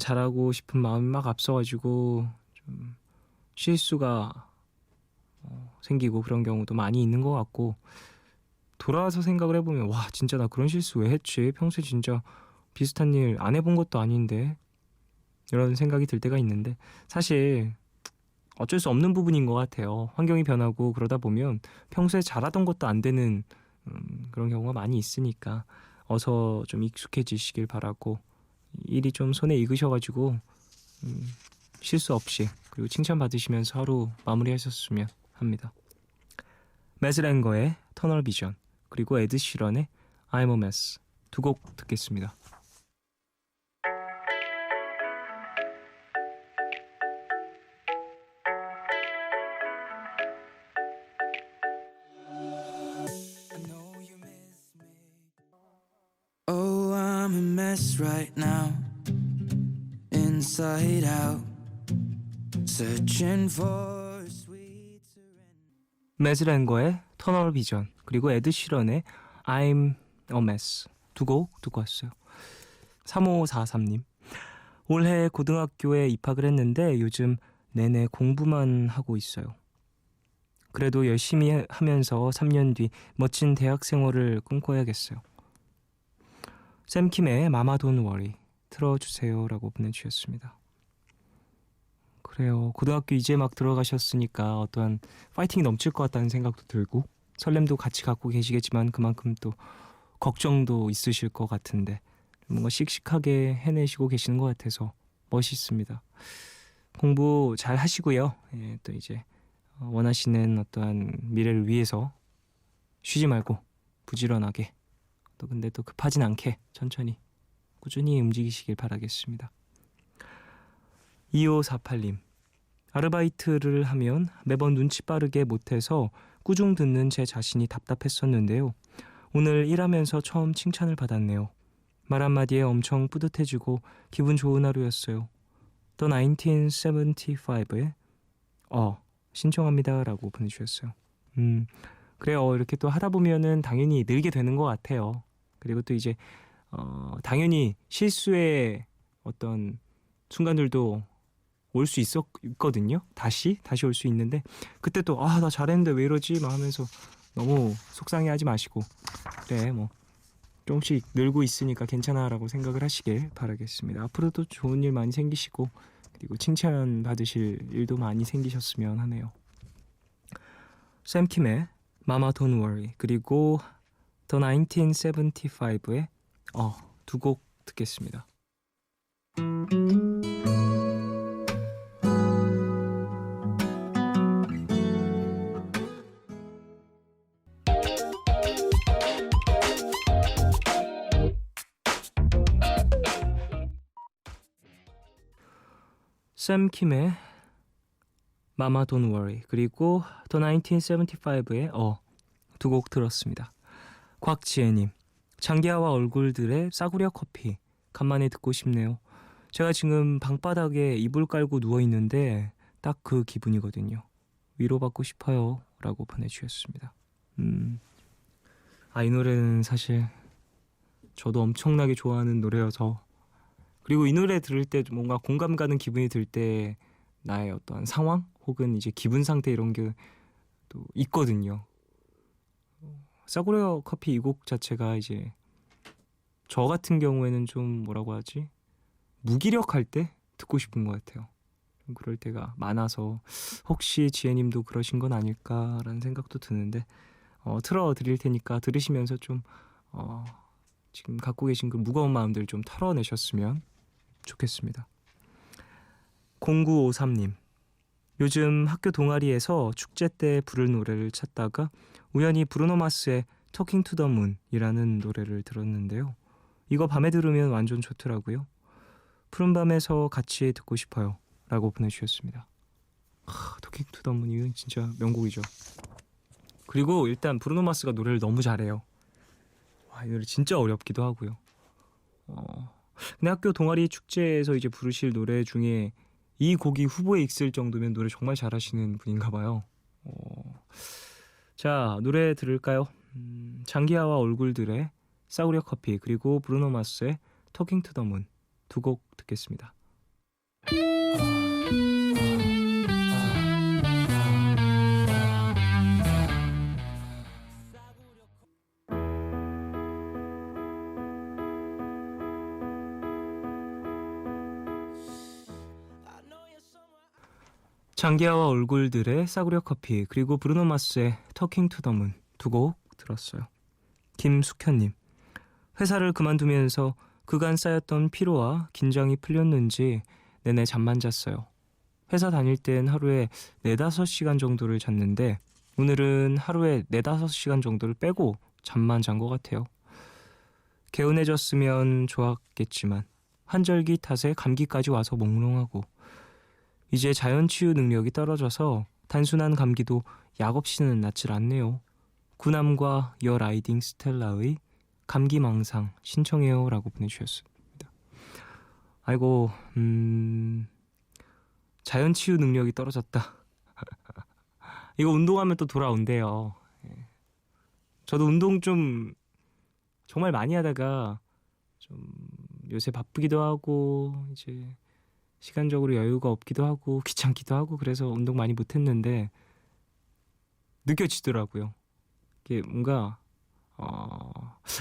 잘하고 싶은 마음이 막 앞서가지고 좀 실수가 생기고 그런 경우도 많이 있는 것 같고 돌아와서 생각을 해보면 와 진짜 나 그런 실수 왜 했지? 평소에 진짜 비슷한 일 안 해본 것도 아닌데 이런 생각이 들 때가 있는데 사실 어쩔 수 없는 부분인 것 같아요. 환경이 변하고 그러다 보면 평소에 잘하던 것도 안 되는 그런 경우가 많이 있으니까 어서 좀 익숙해지시길 바라고 일이 좀 손에 익으셔가지고 실수 없이 그리고 칭찬받으시면서 하루 마무리하셨으면 합니다. 매즈랭거의 터널 비전 그리고 에드시런의 I'm a mess 두 곡 듣겠습니다. Oh, I'm a mess right now, inside out, searching for a sweet surrender. 매즈랭거의 터널 비전 그리고 에드시런의 I'm a mess 두 곡 듣고 왔어요. 3543님, 올해 고등학교에 입학을 했는데 요즘 내내 공부만 하고 있어요. 그래도 열심히 하면서 3년 뒤 멋진 대학 생활을 꿈꿔야겠어요. 샘킴의 마마 돈 워리 틀어주세요 라고 보내주셨습니다. 그래요. 고등학교 이제 막 들어가셨으니까 어떠한 파이팅이 넘칠 것 같다는 생각도 들고 설렘도 같이 갖고 계시겠지만 그만큼 또 걱정도 있으실 것 같은데 뭔가 씩씩하게 해내시고 계시는 것 같아서 멋있습니다. 공부 잘 하시고요. 예, 또 이제 원하시는 어떠한 미래를 위해서 쉬지 말고 부지런하게 또 근데 또 급하진 않게 천천히 꾸준히 움직이시길 바라겠습니다. 2548님, 아르바이트를 하면 매번 눈치 빠르게 못해서 꾸중 듣는 제 자신이 답답했었는데요. 오늘 일하면서 처음 칭찬을 받았네요. 말 한마디에 엄청 뿌듯해지고 기분 좋은 하루였어요. The 1975의 신청합니다 라고 보내주셨어요. 그래요. 이렇게 또 하다 보면은 당연히 늘게 되는 것 같아요. 그리고 또 이제 당연히 실수의 어떤 순간들도 올 수 있거든요. 다시 올 수 있는데 그때 또 나 잘했는데 왜 이러지? 막 하면서 너무 속상해하지 마시고 그래 뭐 조금씩 늘고 있으니까 괜찮아라고 생각을 하시길 바라겠습니다. 앞으로도 좋은 일 많이 생기시고 그리고 칭찬 받으실 일도 많이 생기셨으면 하네요. 샘킴의 마마 돈 워리 그리고 The 1975의 두 곡 듣겠습니다. 샘킴의 마마 돈 워리 그리고 The 1975의 두 곡 들었습니다. 곽지혜님, 장기하와 얼굴들의 싸구려 커피 간만에 듣고 싶네요. 제가 지금 방바닥에 이불 깔고 누워있는데 딱 그 기분이거든요. 위로받고 싶어요 라고 보내주셨습니다. 이 노래는 사실 저도 엄청나게 좋아하는 노래여서, 그리고 이 노래 들을 때 뭔가 공감 가는 기분이 들 때 나의 어떤 상황 혹은 이제 기분 상태 이런 게 또 있거든요. 싸구려 커피 이 곡 자체가 이제 저 같은 경우에는 좀 뭐라고 하지? 무기력할 때 듣고 싶은 것 같아요. 좀 그럴 때가 많아서 혹시 지혜님도 그러신 건 아닐까라는 생각도 드는데 틀어드릴 테니까 들으시면서 좀 지금 갖고 계신 그 무거운 마음들 좀 털어내셨으면 좋겠습니다. 0953님, 요즘 학교 동아리에서 축제 때 부를 노래를 찾다가 우연히 브루노 마스의 Talking to the Moon이라는 노래를 들었는데요. 이거 밤에 들으면 완전 좋더라고요. 푸른밤에서 같이 듣고 싶어요 라고 보내주셨습니다. Talking to the Moon 이건 진짜 명곡이죠. 그리고 일단 브루노 마스가 노래를 너무 잘해요. 이 노래 진짜 어렵기도 하고요. 근데 학교 동아리 축제에서 이제 부르실 노래 중에 이 곡이 후보에 있을 정도면 노래 정말 잘하시는 분인가 봐요. 자, 노래 들을까요? 장기하와 얼굴들의 싸구려 커피, 그리고 브루노 마스의 Talking to the Moon 두 곡 듣겠습니다. 장기하와 얼굴들의 싸구려 커피, 그리고 브루노 마스의 Talking to the Moon 두 곡 들었어요. 김숙현님, 회사를 그만두면서 그간 쌓였던 피로와 긴장이 풀렸는지 내내 잠만 잤어요. 회사 다닐 땐 하루에 4-5시간 정도를 잤는데 오늘은 하루에 4-5시간 정도를 빼고 잠만 잔 것 같아요. 개운해졌으면 좋았겠지만 환절기 탓에 감기까지 와서 몽롱하고, 이제 자연치유 능력이 떨어져서 단순한 감기도 약 없이는 낫질 않네요. 구남과 여 라이딩 스텔라의 감기망상 신청해요 라고 보내주셨습니다. 아이고, 자연치유 능력이 떨어졌다. 이거 운동하면 또 돌아온대요. 저도 운동 좀 정말 많이 하다가 좀 요새 바쁘기도 하고 이제 시간적으로 여유가 없기도 하고 귀찮기도 하고 그래서 운동 많이 못했는데 느껴지더라고요. 이게 뭔가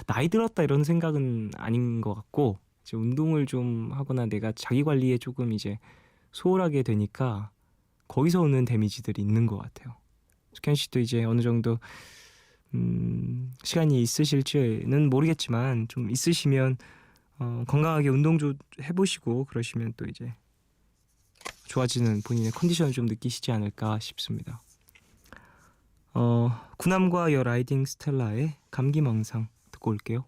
나이 들었다 이런 생각은 아닌 것 같고, 이제 운동을 좀 하거나 내가 자기 관리에 조금 이제 소홀하게 되니까 거기서 오는 데미지들이 있는 것 같아요. 숙현 씨도 이제 어느 정도 시간이 있으실지는 모르겠지만 좀 있으시면 건강하게 운동 좀 해보시고 그러시면 또 이제 좋아지는 본인의 컨디션을 좀 느끼시지 않을까 싶습니다. 구남과 여 라이딩 스텔라의 감기망상 듣고 올게요.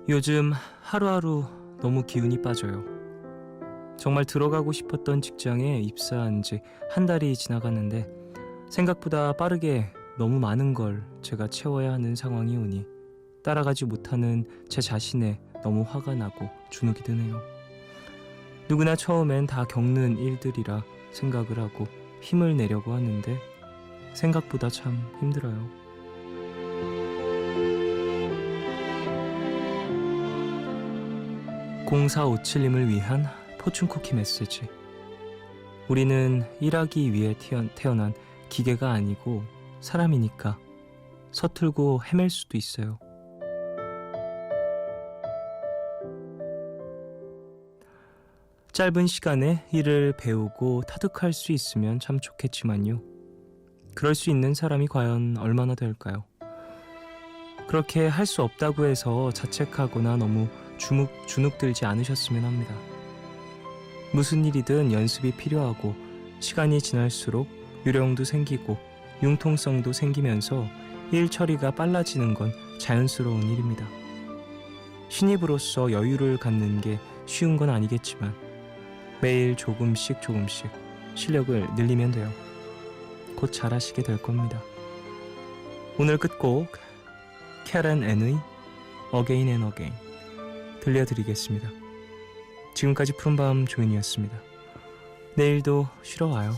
요즘 하루하루 너무 기운이 빠져요. 정말 들어가고 싶었던 직장에 입사한 지 한 달이 지나가는데 생각보다 빠르게 너무 많은 걸 제가 채워야 하는 상황이 오니 따라가지 못하는 제 자신에 너무 화가 나고 주눅이 드네요. 누구나 처음엔 다 겪는 일들이라 생각을 하고 힘을 내려고 하는데 생각보다 참 힘들어요. 0457님을 위한 포춘쿠키 메시지. 우리는 일하기 위해 태어난 기계가 아니고 사람이니까 서툴고 헤맬 수도 있어요. 짧은 시간에 일을 배우고 터득할 수 있으면 참 좋겠지만요. 그럴 수 있는 사람이 과연 얼마나 될까요? 그렇게 할 수 없다고 해서 자책하거나 너무 주눅들지 않으셨으면 합니다. 무슨 일이든 연습이 필요하고 시간이 지날수록 요령도 생기고 융통성도 생기면서 일 처리가 빨라지는 건 자연스러운 일입니다. 신입으로서 여유를 갖는 게 쉬운 건 아니겠지만 매일 조금씩 실력을 늘리면 돼요. 곧 잘하시게 될 겁니다. 오늘 끝곡 캐런 앤의 Again and Again 들려드리겠습니다. 지금까지 푸른밤 조인이었습니다. 내일도 쉬러 와요.